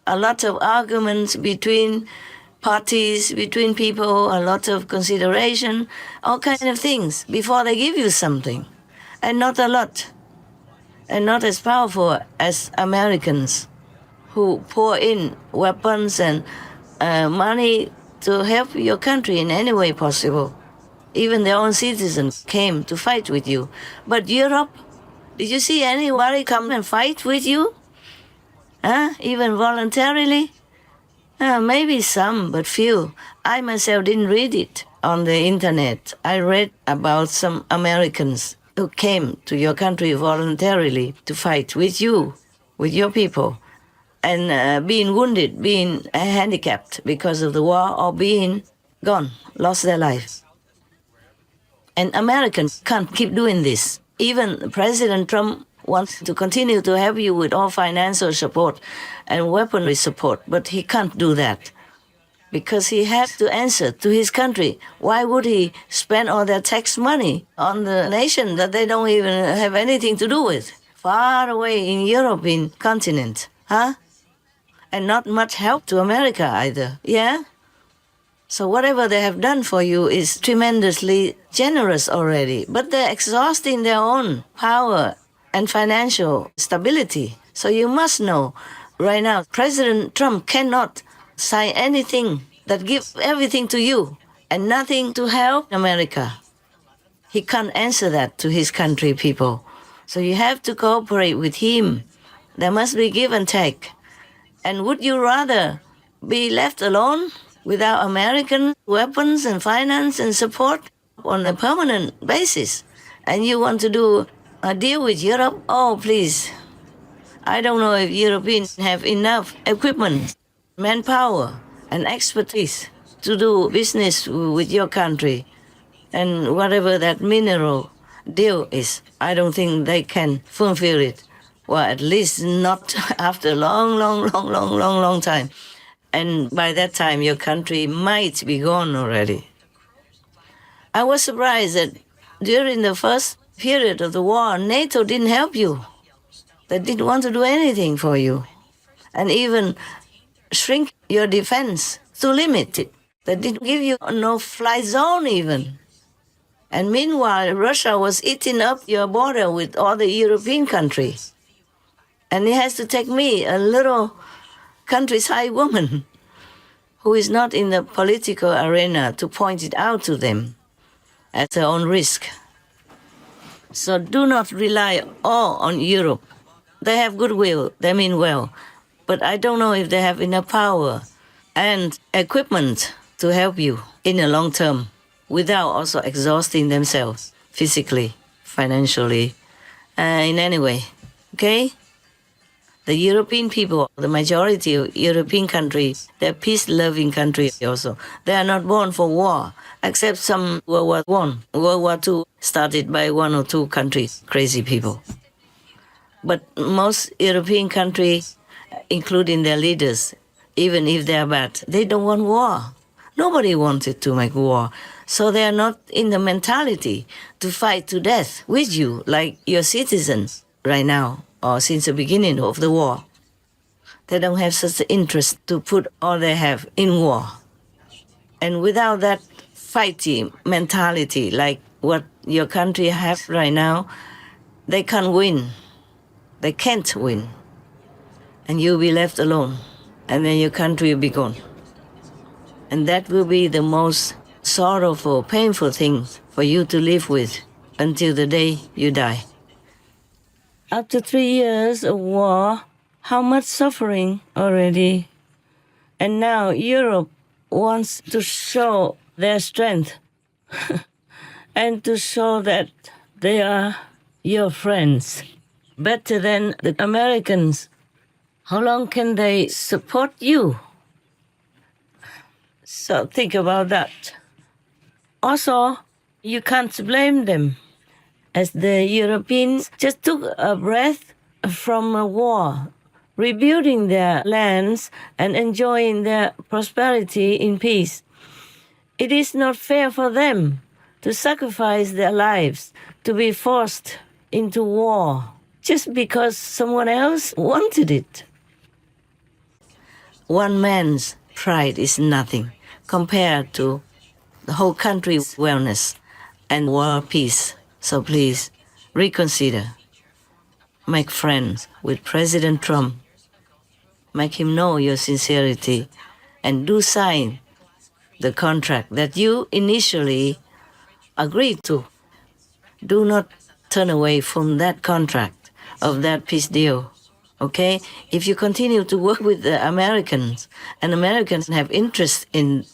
A lot of arguments between parties, between people, a lot of consideration, all kinds of things before they give you something. And not a lot. And not as powerful as Americans, who pour in weapons and money to help your country in any way possible. Even their own citizens came to fight with you. But Europe, did you see anybody come and fight with you? Even voluntarily? Maybe some, but few. I myself didn't read it on the internet. I read about some Americans who came to your country voluntarily to fight with you, with your people, and being wounded, being handicapped because of the war, or being gone, lost their life. And Americans can't keep doing this. Even President Trump wants to continue to help you with all financial support and weaponry support, but he can't do that because he has to answer to his country. Why would he spend all their tax money on the nation that they don't even have anything to do with, far away in European continent, And not much help to America either, yeah? So whatever they have done for you is tremendously generous already, but they're exhausting their own power and financial stability. So you must know, right now, President Trump cannot sign anything that gives everything to you and nothing to help America. He can't answer that to his country people. So you have to cooperate with him. There must be give and take. And would you rather be left alone without American weapons and finance and support on a permanent basis. And you want to do a deal with Europe? Oh, please. I don't know if Europeans have enough equipment, manpower, and expertise to do business with your country. And whatever that mineral deal is, I don't think they can fulfill it. Well, at least not after a long time. And by that time, your country might be gone already. I was surprised that during the first period of the war, NATO didn't help you. They didn't want to do anything for you. And even shrink your defense to limit it. They didn't give you a no-fly zone even. And meanwhile, Russia was eating up your border with all the European countries. And it has to take me, a little countryside woman, who is not in the political arena, to point it out to them at their own risk. So do not rely all on Europe. They have goodwill, they mean well, but I don't know if they have enough power and equipment to help you in the long term without also exhausting themselves physically, financially, in any way, okay? The European people, the majority of European countries, they're peace-loving countries also. They are not born for war, except some World War I. World War II started by one or two countries, crazy people. But most European countries, including their leaders, even if they are bad, they don't want war. Nobody wanted to make war. So they are not in the mentality to fight to death with you, like your citizens right now, or since the beginning of the war. They don't have such an interest to put all they have in war. And without that fighting mentality, like what your country has right now, they can't win. They can't win. And you'll be left alone. And then your country will be gone. And that will be the most sorrowful, painful thing for you to live with until the day you die. After 3 years of war, how much suffering already. And now Europe wants to show their strength and to show that they are your friends, better than the Americans. How long can they support you? So think about that. Also, you can't blame them, as the Europeans just took a breath from a war, rebuilding their lands and enjoying their prosperity in peace. It is not fair for them to sacrifice their lives, to be forced into war, just because someone else wanted it. One man's pride is nothing compared to the whole country's wellness and world peace. So please, reconsider. Make friends with President Trump. Make him know your sincerity and do sign the contract that you initially agreed to. Do not turn away from that contract of that peace deal, okay? If you continue to work with the Americans, and Americans have interest in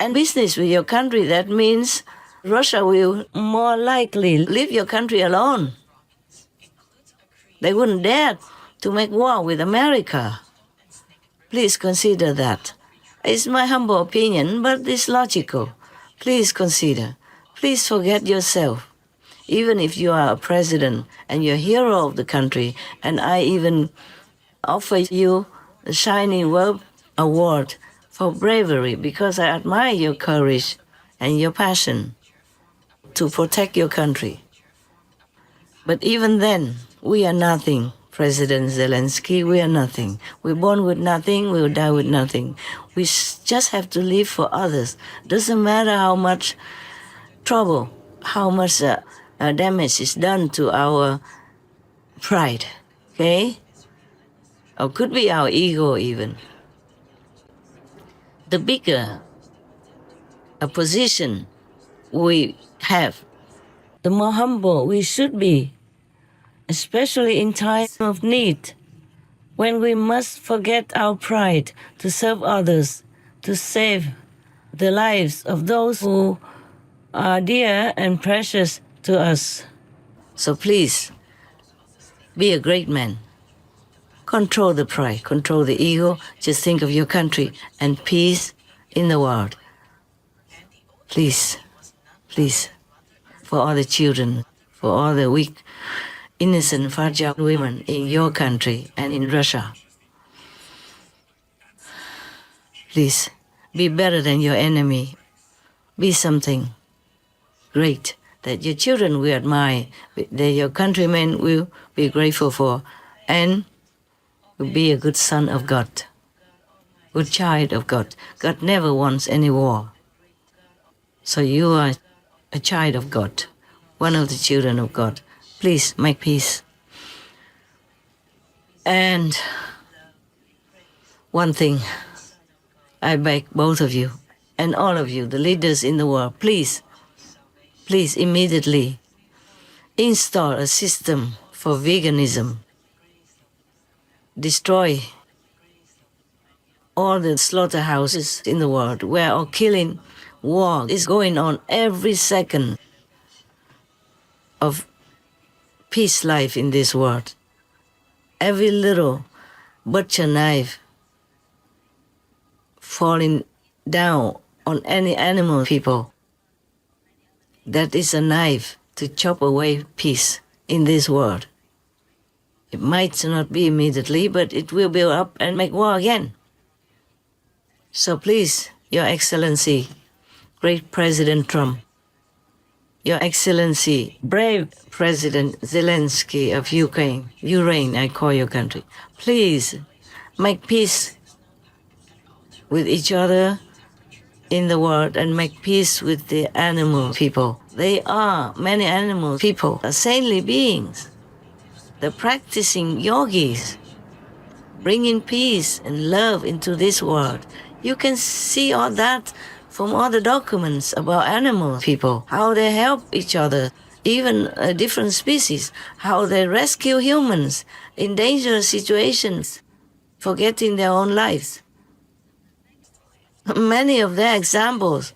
and business with your country, that means Russia will more likely leave your country alone. They wouldn't dare to make war with America. Please consider that. It's my humble opinion, but it's logical. Please consider. Please forget yourself. Even if you are a president and you're a hero of the country, and I even offer you the Shining World Award for bravery because I admire your courage and your passion to protect your country. But even then, we are nothing, President Zelenskyy, we are nothing. We're born with nothing, we will die with nothing. We just have to live for others. Doesn't matter how much trouble, how much damage is done to our pride, okay? Or could be our ego even. The bigger a position we have, the more humble we should be, especially in times of need. when we must forget our pride to serve others, to save the lives of those who are dear and precious to us. So please, be a great man. Control the pride, control the ego. Just think of your country and peace in the world. Please, please, for all the children, for all the weak, innocent, fragile women in your country and in Russia. Please, be better than your enemy. Be something great that your children will admire, that your countrymen will be grateful for, and be a good son of God, good child of God. God never wants any war. So you are a child of God, one of the children of God. Please make peace. And one thing, I beg both of you and all of you, the leaders in the world, please immediately install a system for veganism. Destroy all the slaughterhouses in the world where all killing, war is going on every second of peace life in this world. Every little butcher knife falling down on any animal people, that is a knife to chop away peace in this world. It might not be immediately, but it will build up and make war again. So please, Your Excellency, great President Trump, Your Excellency, brave President Zelenskyy of Ureign, I call your country, please make peace with each other in the world and make peace with the animal people. They are, many animal people, are saintly beings. The practicing yogis, bringing peace and love into this world. You can see all that from all the documents about animal people, how they help each other, even different species, how they rescue humans in dangerous situations, forgetting their own lives. Many of their examples,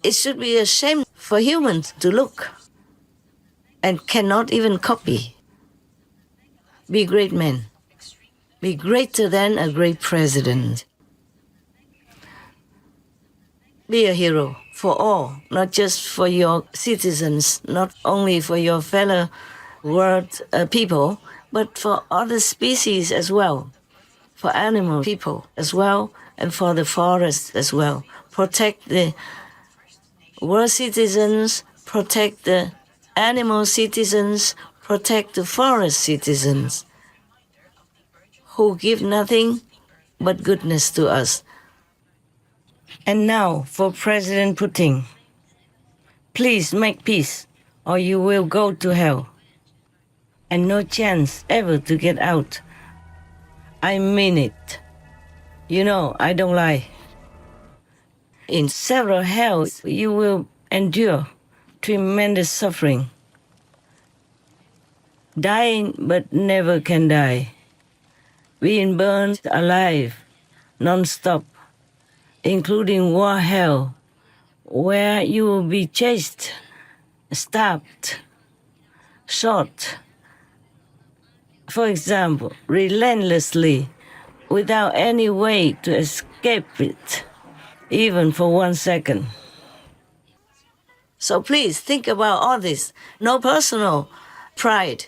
it should be a shame for humans to look and cannot even copy. Be great men. Be greater than a great president. Be a hero for all, not just for your citizens, not only for your fellow world people, but for other species as well, for animal people as well, and for the forest as well. Protect the world citizens, protect the animal citizens, protect the forest citizens who give nothing but goodness to us. And now for President Putin, please make peace or you will go to hell and no chance ever to get out. I mean it. You know, I don't lie. In several hells, you will endure tremendous suffering. Dying but never can die. Being burned alive, non-stop, including war hell, where you will be chased, stabbed, shot, for example, relentlessly, without any way to escape it, even for 1 second. So please think about all this. No personal pride,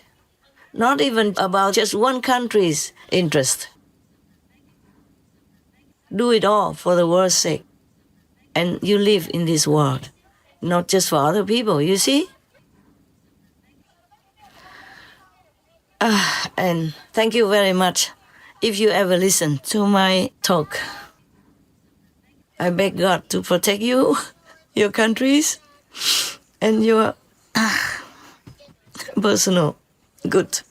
not even about just one country's interest. Do it all for the world's sake. And you live in this world, not just for other people, you see? And thank you very much. If you ever listen to my talk, I beg God to protect you, your countries, and your personal good,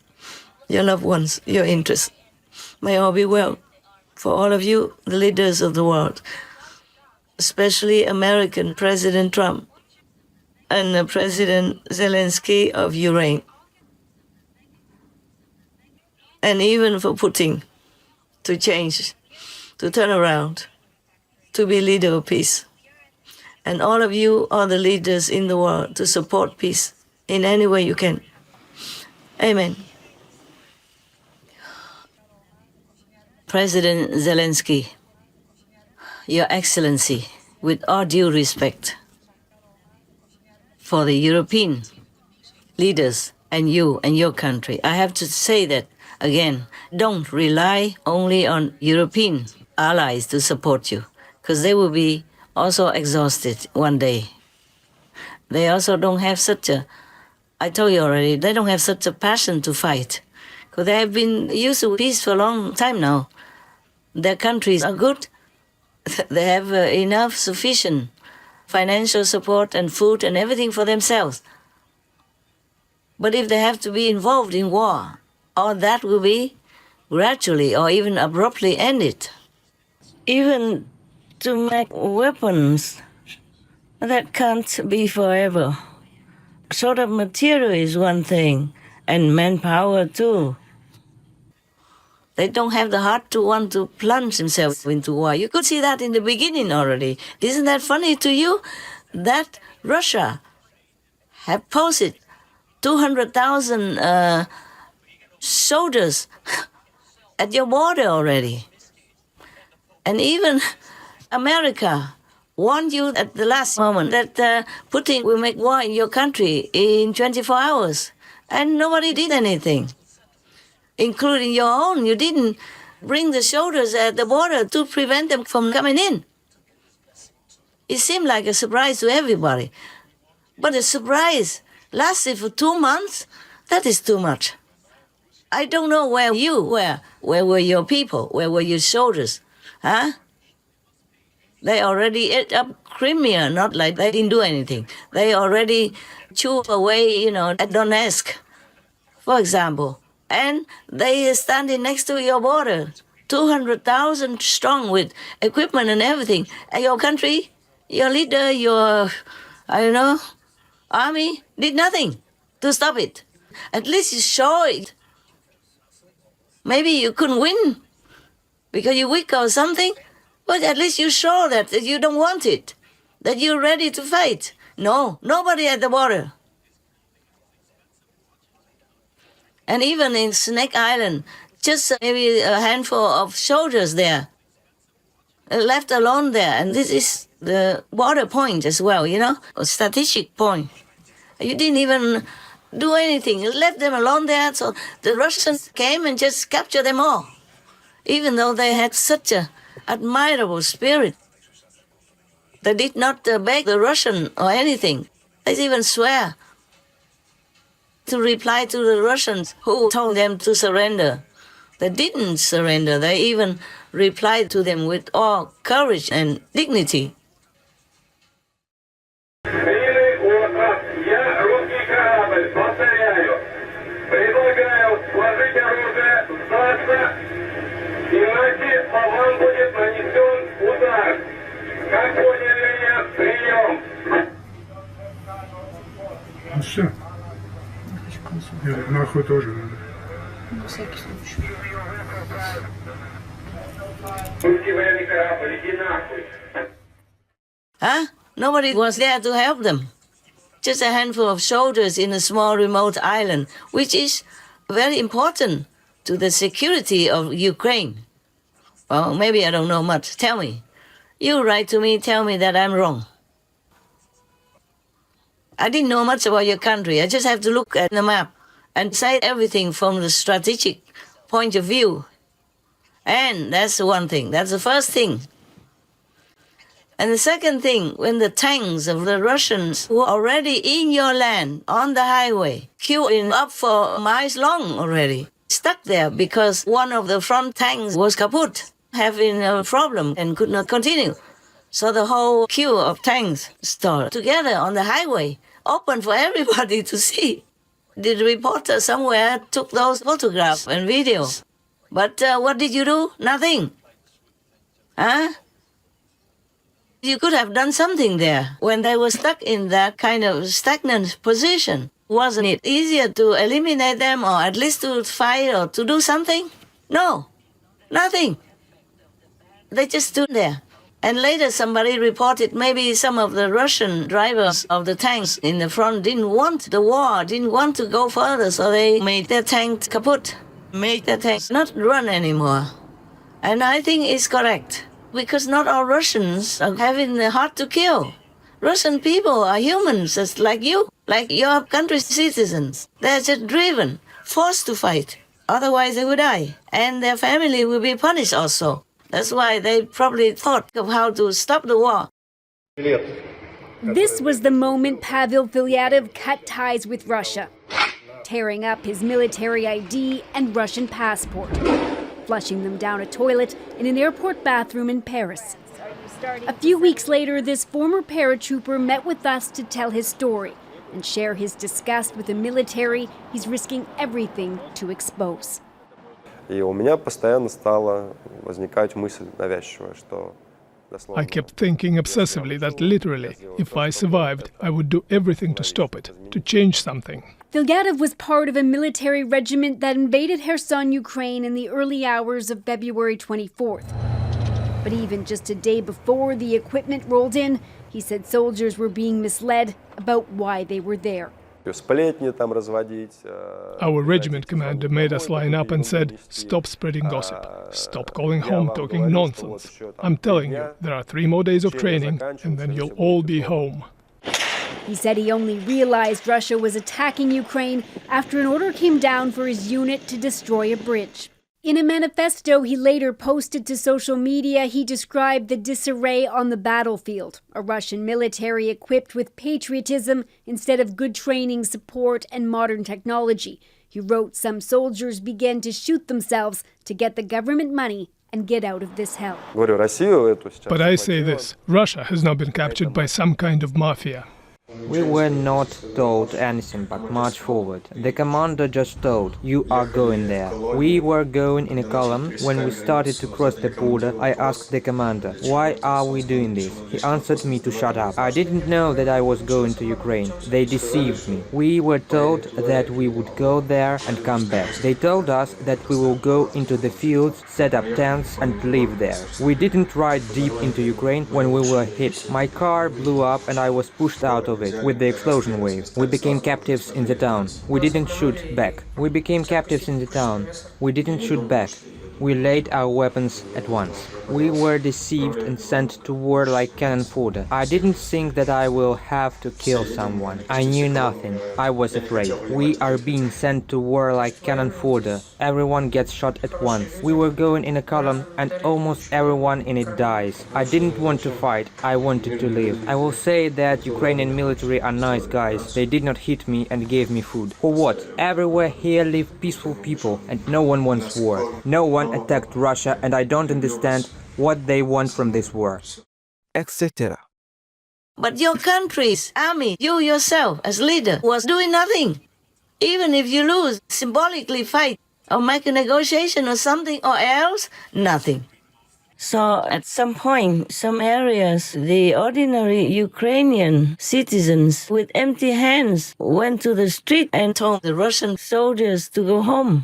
your loved ones, your interests. May all be well for all of you, the leaders of the world, especially American President Trump and President Zelenskyy of Ureign. and even for Putin to change, to turn around, to be leader of peace. And all of you are the leaders in the world to support peace in any way you can. Amen. President Zelenskyy, Your Excellency, with all due respect for the European leaders and you and your country, I have to say that again, don't rely only on European allies to support you, because they will be also exhausted one day. They also don't have such a, I told you already, they don't have such a passion to fight, because they have been used to peace for a long time now. Their countries are good. They have enough, sufficient financial support and food and everything for themselves. But if they have to be involved in war, all that will be gradually or even abruptly ended. Even to make weapons, that can't be forever. Sort of material is one thing, and manpower too. They don't have the heart to want to plunge themselves into war. You could see that in the beginning already. Isn't that funny to you? That Russia have posted 200,000 soldiers at your border already. And even America warned you at the last moment that Putin will make war in your country in 24 hours. And nobody did anything, including your own. You didn't bring the soldiers at the border to prevent them from coming in. It seemed like a surprise to everybody. But the surprise lasted for 2 months. That is too much. I don't know where you were. Where were your people? Where were your soldiers? Huh? They already ate up Crimea, not like they didn't do anything. They already chewed away, at Donetsk, for example. And they are standing next to your border, 200,000 strong with equipment and everything. And your country, your leader, your, army did nothing to stop it. At least you show it. Maybe you couldn't win because you're weak or something, but at least you show that you don't want it, that you're ready to fight. No, nobody at the border. And even in Snake Island, just maybe a handful of soldiers there, left alone there. And this is the border point as well, a strategic point. You didn't even do anything. You left them alone there, so the Russians came and just captured them all, even though they had such an admirable spirit. They did not beg the Russian or anything. They even swear to reply to the Russians who told them to surrender. They didn't surrender. They even replied to them with all courage and dignity. Все. Нахуй тоже надо. На всякий случай. Huh? Nobody was there to help them. Just a handful of soldiers in a small remote island, which is very important to the security of Ukraine. Well, maybe I don't know much. Tell me. You write to me, tell me that I'm wrong. I didn't know much about your country. I just have to look at the map and say everything from the strategic point of view. And that's one thing. That's the first thing. And the second thing, when the tanks of the Russians were already in your land, on the highway, queuing up for miles long already, stuck there because one of the front tanks was kaput, having a problem and could not continue. So the whole queue of tanks stood together on the highway, open for everybody to see. The reporter somewhere took those photographs and videos. But what did you do? Nothing. Huh? You could have done something there when they were stuck in that kind of stagnant position. Wasn't it easier to eliminate them or at least to fight or to do something? No, nothing. They just stood there. And later somebody reported maybe some of the Russian drivers of the tanks in the front didn't want the war, didn't want to go further, so they made their tanks kaput, made their tanks not run anymore. And I think it's correct, because not all Russians are having the heart to kill. Russian people are humans just like you, like your country's citizens. They're just driven, forced to fight, otherwise they would die, and their family will be punished also. That's why they probably thought of how to stop the war. This was the moment Pavel Filyatov cut ties with Russia, tearing up his military ID and Russian passport, flushing them down a toilet in an airport bathroom in Paris. A few weeks later, this former paratrooper met with us to tell his story and share his disgust with the military he's risking everything to expose. I kept thinking obsessively that literally, if I survived, I would do everything to stop it, to change something. Filyatov was part of a military regiment that invaded Kherson, Ukraine in the early hours of February 24th. But even just a day before the equipment rolled in, he said soldiers were being misled about why they were there. Our regiment commander made us line up and said, "Stop spreading gossip. Stop calling home talking nonsense. I'm telling you, there are 3 more days of training and then you'll all be home." He said he only realized Russia was attacking Ukraine after an order came down for his unit to destroy a bridge. In a manifesto he later posted to social media, he described the disarray on the battlefield, a Russian military equipped with patriotism instead of good training, support, and modern technology. He wrote some soldiers began to shoot themselves to get the government money and get out of this hell. But I say this, Russia has now been captured by some kind of mafia. We were not told anything but march forward. The commander just told, "You are going there." We were going in a column. When we started to cross the border, I asked the commander, "Why are we doing this?" He answered me to shut up. I didn't know that I was going to Ukraine. They deceived me. We were told that we would go there and come back. They told us that we will go into the fields, set up tents and live there. We didn't ride deep into Ukraine when we were hit. My car blew up and I was pushed out of it with the explosion wave. We became captives in the town. We didn't shoot back. We became captives in the town. We didn't shoot back. We laid our weapons at once. We were deceived and sent to war like cannon fodder. I didn't think that I will have to kill someone. I knew nothing. I was afraid. We are being sent to war like cannon fodder. Everyone gets shot at once. We were going in a column and almost everyone in it dies. I didn't want to fight. I wanted to live. I will say that Ukrainian military are nice guys. They did not hit me and gave me food. For what? Everywhere here live peaceful people and no one wants war. No one attacked Russia and I don't understand what they want from this war, etc. But your country's army, you yourself as leader, was doing nothing. Even if you lose, symbolically fight or make a negotiation or something or else, nothing. So at some point, some areas, the ordinary Ukrainian citizens with empty hands went to the street and told the Russian soldiers to go home.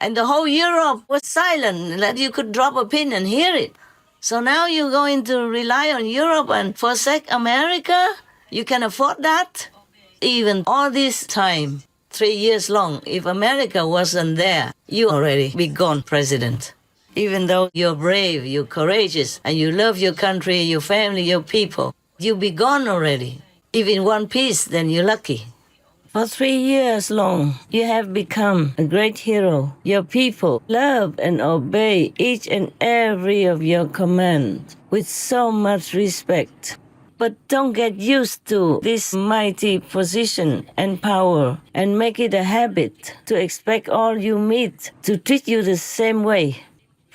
And the whole Europe was silent, that you could drop a pin and hear it. So now you're going to rely on Europe and forsake America? You can afford that? Even all this time, 3 years long, if America wasn't there, you already be gone, President. Even though you're brave, you're courageous, and you love your country, your family, your people, you'll be gone already. If in one piece, then you're lucky. For 3 years long, you have become a great hero. Your people love and obey each and every of your commands with so much respect. But don't get used to this mighty position and power and make it a habit to expect all you meet to treat you the same way.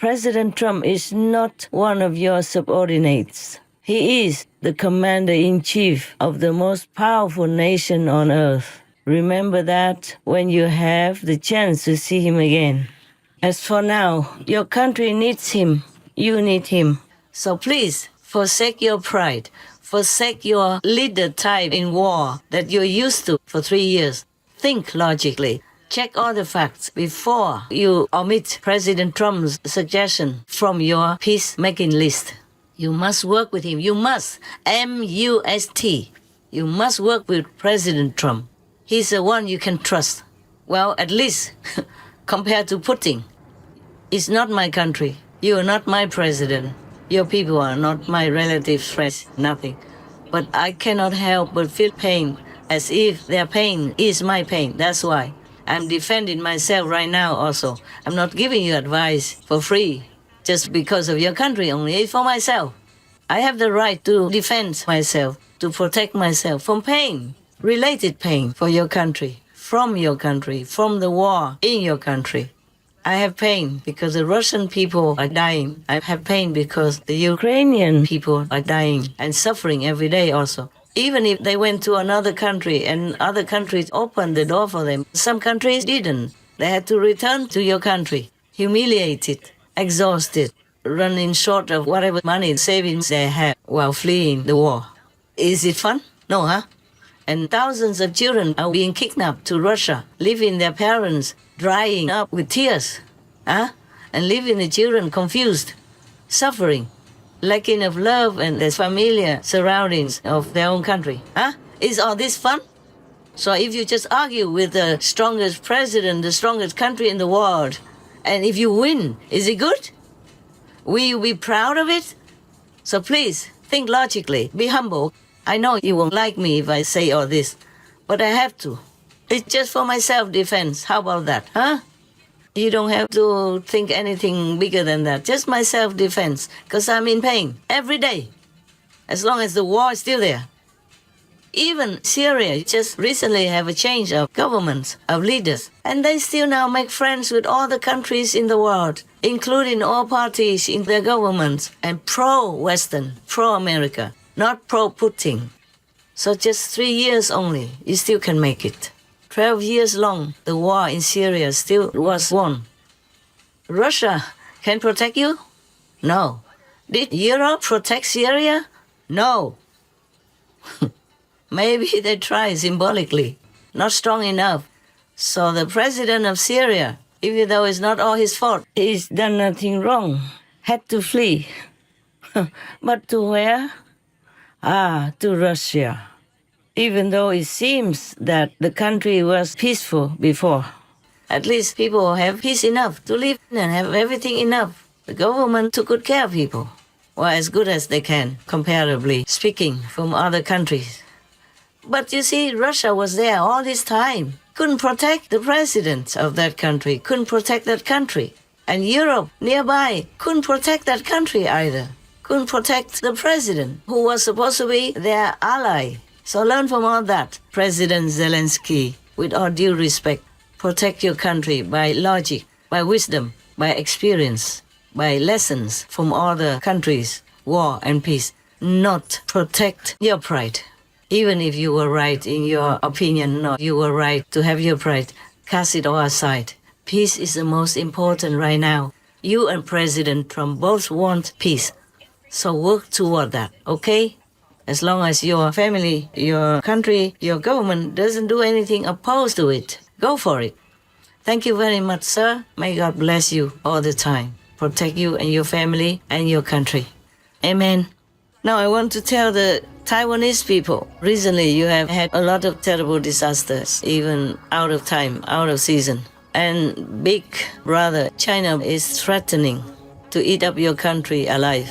President Trump is not one of your subordinates. He is the commander-in-chief of the most powerful nation on earth. Remember that when you have the chance to see him again. As for now, your country needs him. You need him. So please, forsake your pride. Forsake your leader type in war that you're used to for 3 years. think logically. Check all the facts before you omit President Trump's suggestion from your peacemaking list. You must work with him. You must. M-U-S-T. You must work with President Trump. He's the one you can trust. Well, at least compared to Putin. It's not my country. You are not my president. Your people are not my relatives, friends, nothing. But I cannot help but feel pain, as if their pain is my pain. That's why I'm defending myself right now also. I'm not giving you advice for free, just because of your country only. It's for myself. I have the right to defend myself, to protect myself from pain, related pain for your country, from the war in your country. I have pain because the Russian people are dying. I have pain because the Ukrainian people are dying and suffering every day also. Even if they went to another country and other countries opened the door for them, some countries didn't. They had to return to your country, humiliated, exhausted, running short of whatever money savings they had while fleeing the war. Is it fun? No, huh? And thousands of children are being kidnapped to Russia, leaving their parents drying up with tears, huh? And leaving the children confused, suffering, lacking of love and the familiar surroundings of their own country, huh? Is all this fun? So if you just argue with the strongest president, the strongest country in the world, and if you win, is it good? Will you be proud of it? So please, think logically, be humble. I know you won't like me if I say all this, but I have to. It's just for my self-defense. How about that, huh? You don't have to think anything bigger than that. Just my self-defense, because I'm in pain every day, as long as the war is still there. Even Syria just recently have a change of governments, of leaders, and they still now make friends with all the countries in the world, including all parties in their governments, and pro-Western, pro-America, not pro-Putin. So just 3 years only, you still can make it. 12 years long, the war in Syria still was won. Russia can protect you? No. Did Europe protect Syria? No. Maybe they tried symbolically, not strong enough. So the president of Syria, even though it's not all his fault, he's done nothing wrong, had to flee. But to where? To Russia. Even though it seems that the country was peaceful before. At least people have peace enough to live and have everything enough. The government took good care of people, or as good as they can, comparatively speaking, from other countries. But you see, Russia was there all this time. Couldn't protect the president of that country, couldn't protect that country. And Europe, nearby, couldn't protect that country either. Couldn't protect the president, who was supposed to be their ally. So learn from all that, President Zelenskyy, with all due respect. Protect your country by logic, by wisdom, by experience, by lessons from other countries, war and peace. Not protect your pride. Even if you were right in your opinion, no, you were right to have your pride, cast it all aside. Peace is the most important right now. You and President Trump both want peace. So work toward that, okay? As long as your family, your country, your government doesn't do anything opposed to it, go for it. Thank you very much, sir. May God bless you all the time. Protect you and your family and your country. Amen. Now I want to tell the Taiwanese people, recently you have had a lot of terrible disasters, even out of time, out of season. And big brother China is threatening to eat up your country alive.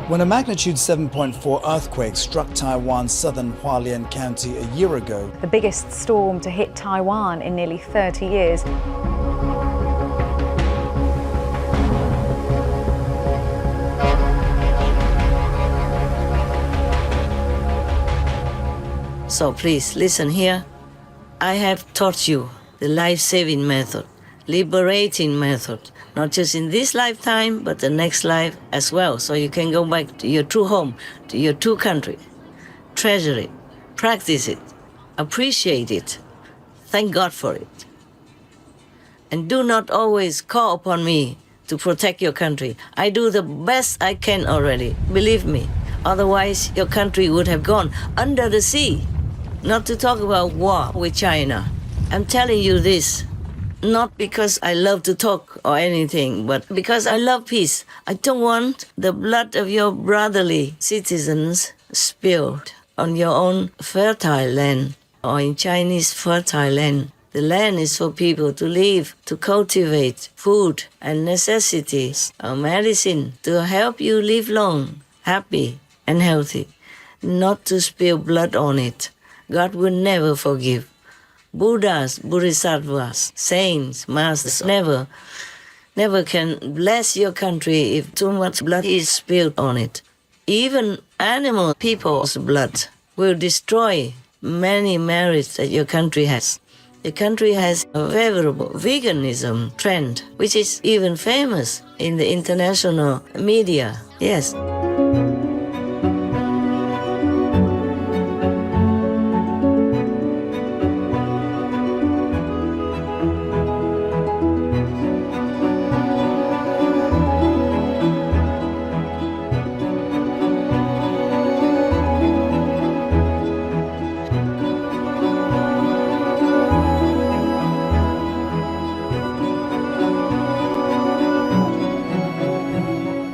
When a magnitude 7.4 earthquake struck Taiwan's southern Hualien County a year ago, the biggest storm to hit Taiwan in nearly 30 years. So please, listen here. I have taught you the life-saving method. liberating method, not just in this lifetime, but the next life as well. So you can go back to your true home, to your true country. Treasure it, practice it, appreciate it, thank God for it. And do not always call upon me to protect your country. I do the best I can already, believe me. Otherwise, your country would have gone under the sea. Not to talk about war with China. I'm telling you this, not because I love to talk or anything, but because I love peace. I don't want the blood of your brotherly citizens spilled on your own fertile land or in Chinese fertile land. The land is for people to live, to cultivate food and necessities or medicine to help you live long, happy and healthy, not to spill blood on it. God will never forgive. Buddhas, Bodhisattvas, saints, masters never can bless your country if too much blood is spilled on it. Even animal people's blood will destroy many merits that your country has. The country has a favorable veganism trend, which is even famous in the international media. Yes.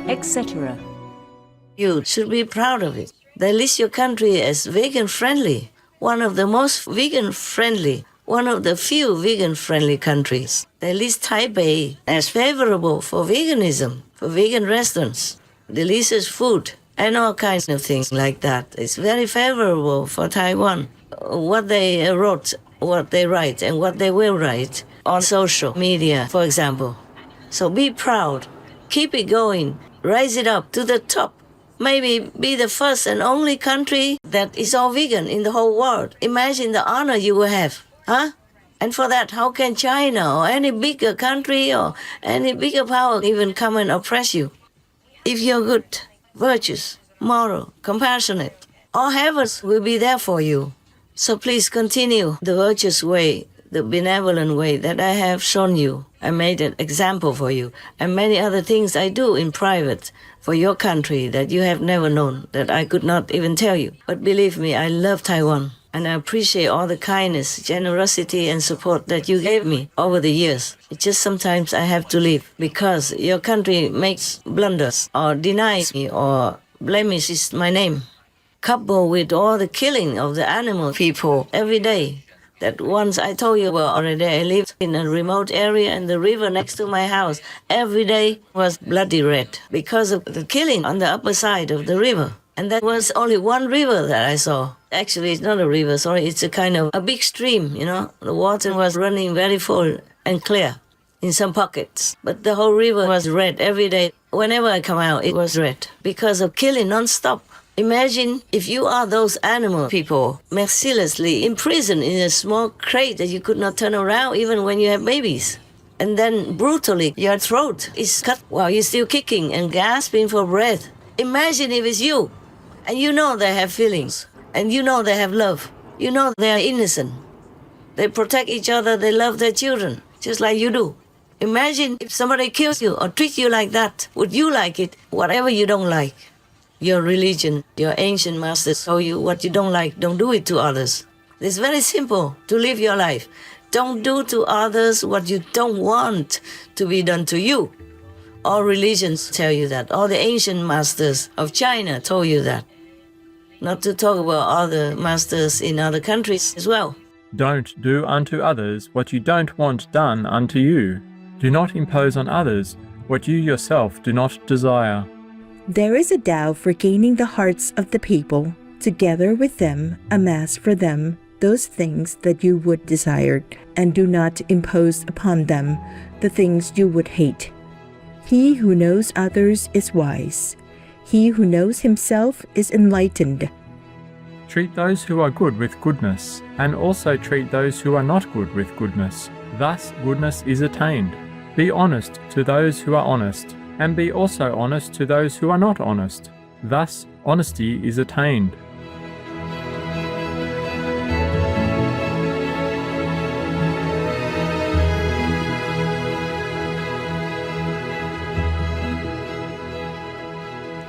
Etc. You should be proud of it. They list your country as vegan-friendly, one of the most vegan-friendly, one of the few vegan-friendly countries. They list Taipei as favorable for veganism, for vegan restaurants, delicious food, and all kinds of things like that. It's very favorable for Taiwan. What they wrote, what they write, and what they will write on social media, for example. So be proud. Keep it going. Raise it up to the top. Maybe be the first and only country that is all vegan in the whole world. Imagine the honor you will have, huh? And for that, how can China or any bigger country or any bigger power even come and oppress you? If you're good, virtuous, moral, compassionate, all heavens will be there for you. So please continue the virtuous way, the benevolent way that I have shown you. I made an example for you, and many other things I do in private for your country that you have never known, that I could not even tell you. But believe me, I love Taiwan, and I appreciate all the kindness, generosity, and support that you gave me over the years. It's just sometimes I have to leave because your country makes blunders or denies me or blemishes my name, coupled with all the killing of the animal people every day. That once I told you well already, I lived in a remote area and the river next to my house every day was bloody red because of the killing on the upper side of the river. And that was only one river that I saw. Actually, it's not a river, sorry, it's a kind of a big stream, you know. The water was running very full and clear in some pockets. But the whole river was red every day. Whenever I come out, it was red because of killing non-stop. Imagine if you are those animal people mercilessly imprisoned in a small crate that you could not turn around even when you have babies. And then brutally your throat is cut while you're still kicking and gasping for breath. Imagine if it's you. And you know they have feelings. And you know they have love. You know they are innocent. They protect each other, they love their children, just like you do. Imagine if somebody kills you or treats you like that. Would you like it? Whatever you don't like. Your religion, your ancient masters told you what you don't like, don't do it to others. It's very simple to live your life. Don't do to others what you don't want to be done to you. All religions tell you that. All the ancient masters of China told you that. Not to talk about other masters in other countries as well. Don't do unto others what you don't want done unto you. Do not impose on others what you yourself do not desire. There is a Tao for gaining the hearts of the people, together with them amass for them those things that you would desire, and do not impose upon them the things you would hate. He who knows others is wise. He who knows himself is enlightened. Treat those who are good with goodness, and also treat those who are not good with goodness. Thus goodness is attained. Be honest to those who are honest, and be also honest to those who are not honest. Thus honesty is attained.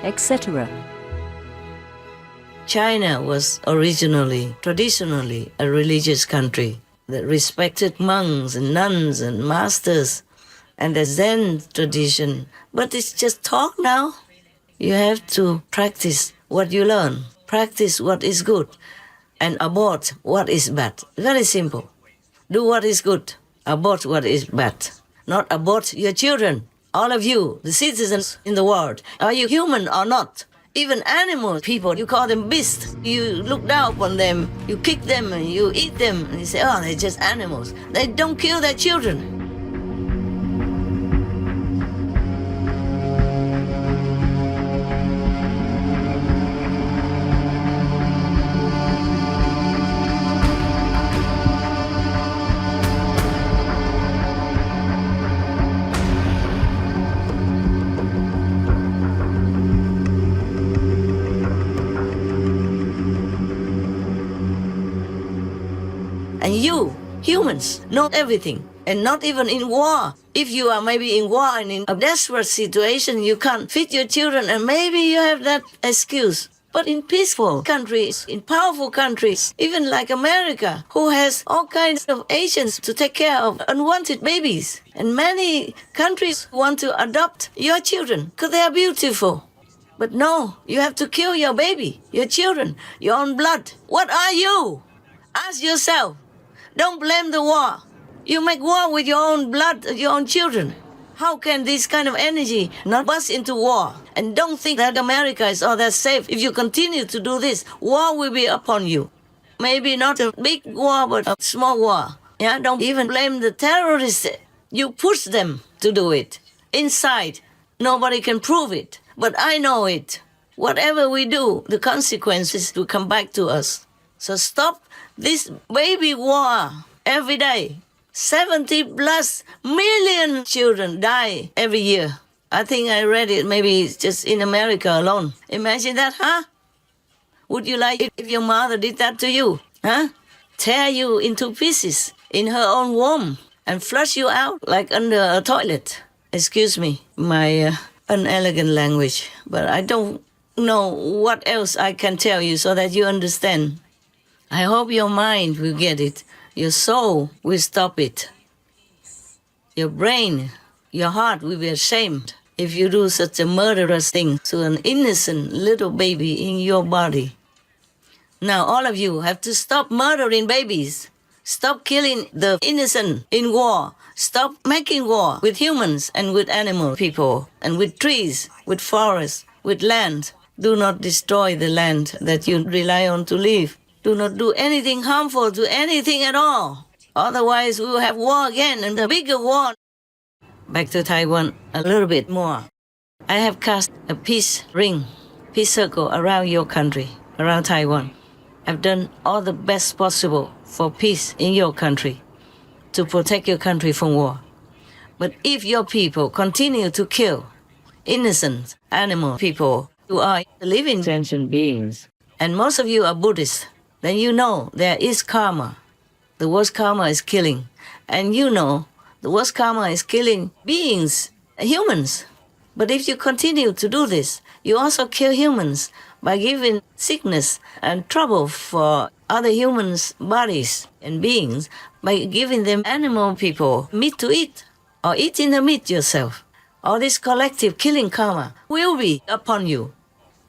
etc. China was originally, traditionally, a religious country that respected monks and nuns and masters and the Zen tradition. But it's just talk now. You have to practice what you learn, practice what is good, and abort what is bad. Very simple. Do what is good, abort what is bad. Not abort your children. All of you, the citizens in the world, are you human or not? Even animal people, you call them beasts. You look down upon them, you kick them, and you eat them, and you say, oh, they're just animals. They don't kill their children. And you, humans, know everything, and not even in war. If you are maybe in war and in a desperate situation, you can't feed your children, and maybe you have that excuse. But in peaceful countries, in powerful countries, even like America, who has all kinds of agents to take care of unwanted babies, and many countries want to adopt your children because they are beautiful. But no, you have to kill your baby, your children, your own blood. What are you? Ask yourself. Don't blame the war. You make war with your own blood, your own children. How can this kind of energy not burst into war? And don't think that America is all that safe. If you continue to do this, war will be upon you. Maybe not a big war, but a small war. Yeah, don't even blame the terrorists. You push them to do it. Inside, nobody can prove it. But I know it. Whatever we do, the consequences will come back to us. So stop this baby war every day. 70 plus million children die every year. I think I read it maybe just in America alone. Imagine that, huh? Would you like it if your mother did that to you? Huh? Tear you into pieces in her own womb and flush you out like under a toilet. Excuse me, my unelegant language, but I don't know what else I can tell you so that you understand. I hope your mind will get it. Your soul will stop it. Your brain, your heart will be ashamed if you do such a murderous thing to an innocent little baby in your body. Now all of you have to stop murdering babies. Stop killing the innocent in war. Stop making war with humans and with animal people and with trees, with forests, with land. Do not destroy the land that you rely on to live. Do not do anything harmful to anything at all. Otherwise, we will have war again, and a bigger war. Back to Taiwan a little bit more. I have cast a peace ring, peace circle around your country, around Taiwan. I've done all the best possible for peace in your country, to protect your country from war. But if your people continue to kill innocent animal people who are living sentient beings, and most of you are Buddhists, then you know there is karma. The worst karma is killing. And you know the worst karma is killing beings, humans. But if you continue to do this, you also kill humans by giving sickness and trouble for other humans' bodies and beings by giving them animal people meat to eat or eating the meat yourself. All this collective killing karma will be upon you.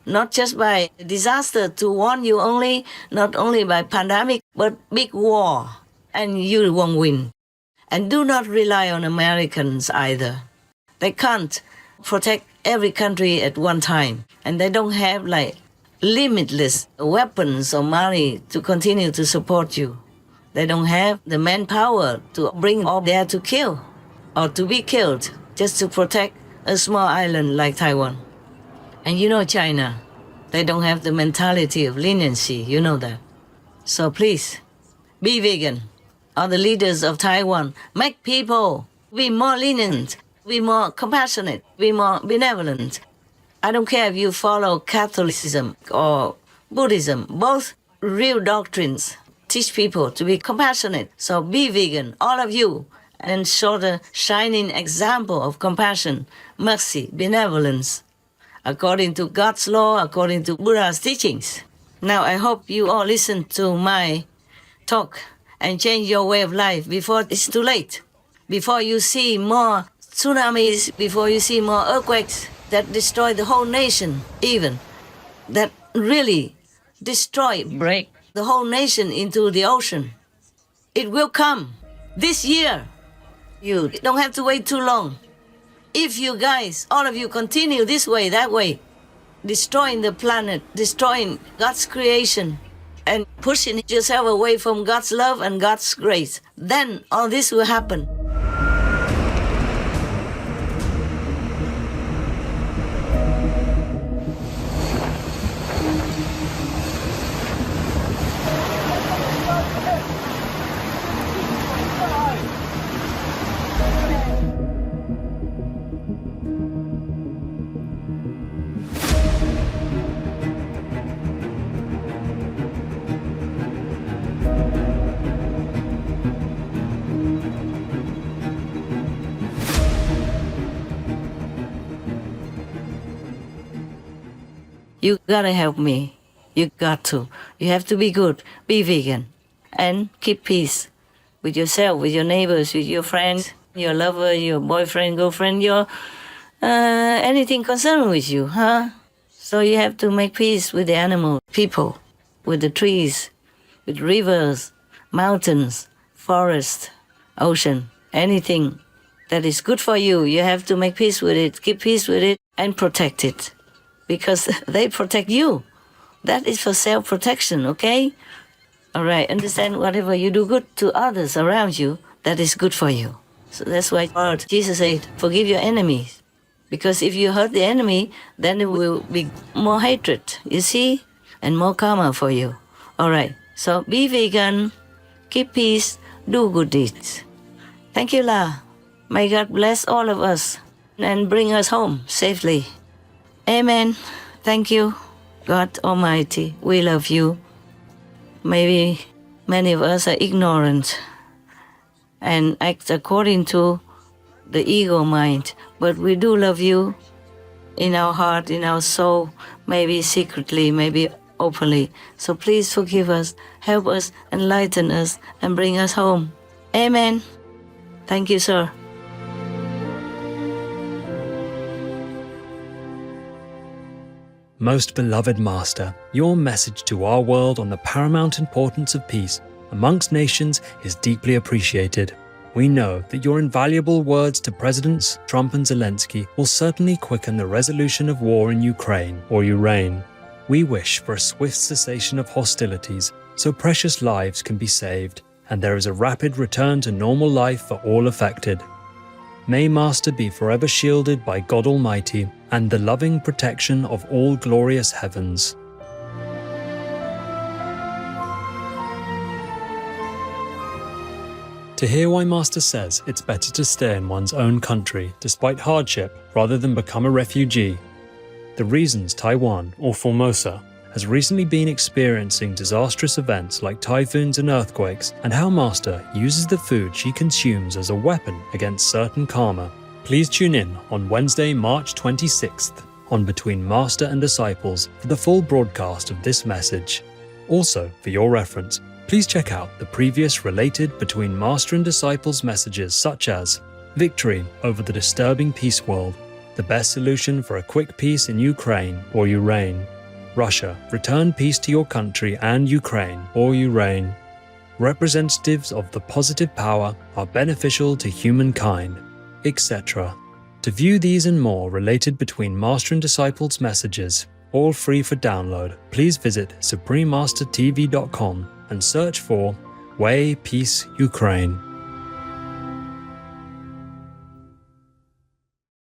Not just by disaster to warn you only, not only by pandemic, but big war, and you won't win. And do not rely on Americans either. They can't protect every country at one time, and they don't have like limitless weapons or money to continue to support you. They don't have the manpower to bring all there to kill or to be killed just to protect a small island like Taiwan. And you know China, they don't have the mentality of leniency, you know that. So please, be vegan, or the leaders of Taiwan, make people be more lenient, be more compassionate, be more benevolent. I don't care if you follow Catholicism or Buddhism, both real doctrines teach people to be compassionate. So be vegan, all of you, and show the shining example of compassion, mercy, benevolence, according to God's law, according to Buddha's teachings. Now I hope you all listen to my talk and change your way of life before it's too late, before you see more tsunamis, before you see more earthquakes that destroy the whole nation, even, that really break the whole nation into the ocean. It will come this year. You don't have to wait too long. If you guys, all of you, continue this way, that way, destroying the planet, destroying God's creation, and pushing yourself away from God's love and God's grace, then all this will happen. You gotta help me. You got to. You have to be good, be vegan, and keep peace with yourself, with your neighbors, with your friends, your lover, your boyfriend, girlfriend, your anything concerned with you, huh? So you have to make peace with the animal, people, with the trees, with rivers, mountains, forest, ocean, anything that is good for you. You have to make peace with it, keep peace with it, and protect it. Because they protect you. That is for self-protection, okay? All right, understand whatever you do good to others around you, that is good for you. So that's why Jesus said, forgive your enemies. Because if you hurt the enemy, then there will be more hatred, you see? And more karma for you. All right, so be vegan, keep peace, do good deeds. Thank you, La. May God bless all of us and bring us home safely. Amen. Thank you, God Almighty. We love you. Maybe many of us are ignorant and act according to the ego mind, but we do love you in our heart, in our soul, maybe secretly, maybe openly. So please forgive us, help us, enlighten us, and bring us home. Amen. Thank you, sir. Most beloved Master, your message to our world on the paramount importance of peace amongst nations is deeply appreciated. We know that your invaluable words to Presidents Trump and Zelenskyy will certainly quicken the resolution of war in Ukraine or Ureign. We wish for a swift cessation of hostilities so precious lives can be saved and there is a rapid return to normal life for all affected. May Master be forever shielded by God Almighty and the loving protection of all glorious heavens. To hear why Master says it's better to stay in one's own country despite hardship rather than become a refugee, the reasons Taiwan, or Formosa, has recently been experiencing disastrous events like typhoons and earthquakes, and how Master uses the food she consumes as a weapon against certain karma. Please tune in on Wednesday, March 26th on Between Master and Disciples for the full broadcast of this message. Also, for your reference, please check out the previous related Between Master and Disciples messages such as Victory over the disturbing peace world, the best solution for a quick peace in Ukraine or Ureign, Russia, return peace to your country and Ukraine or Ureign, representatives of the positive power are beneficial to humankind, etc. To view these and more related Between Master and Disciples messages, all free for download, please visit suprememastertv.com and search for Way Peace Ukraine.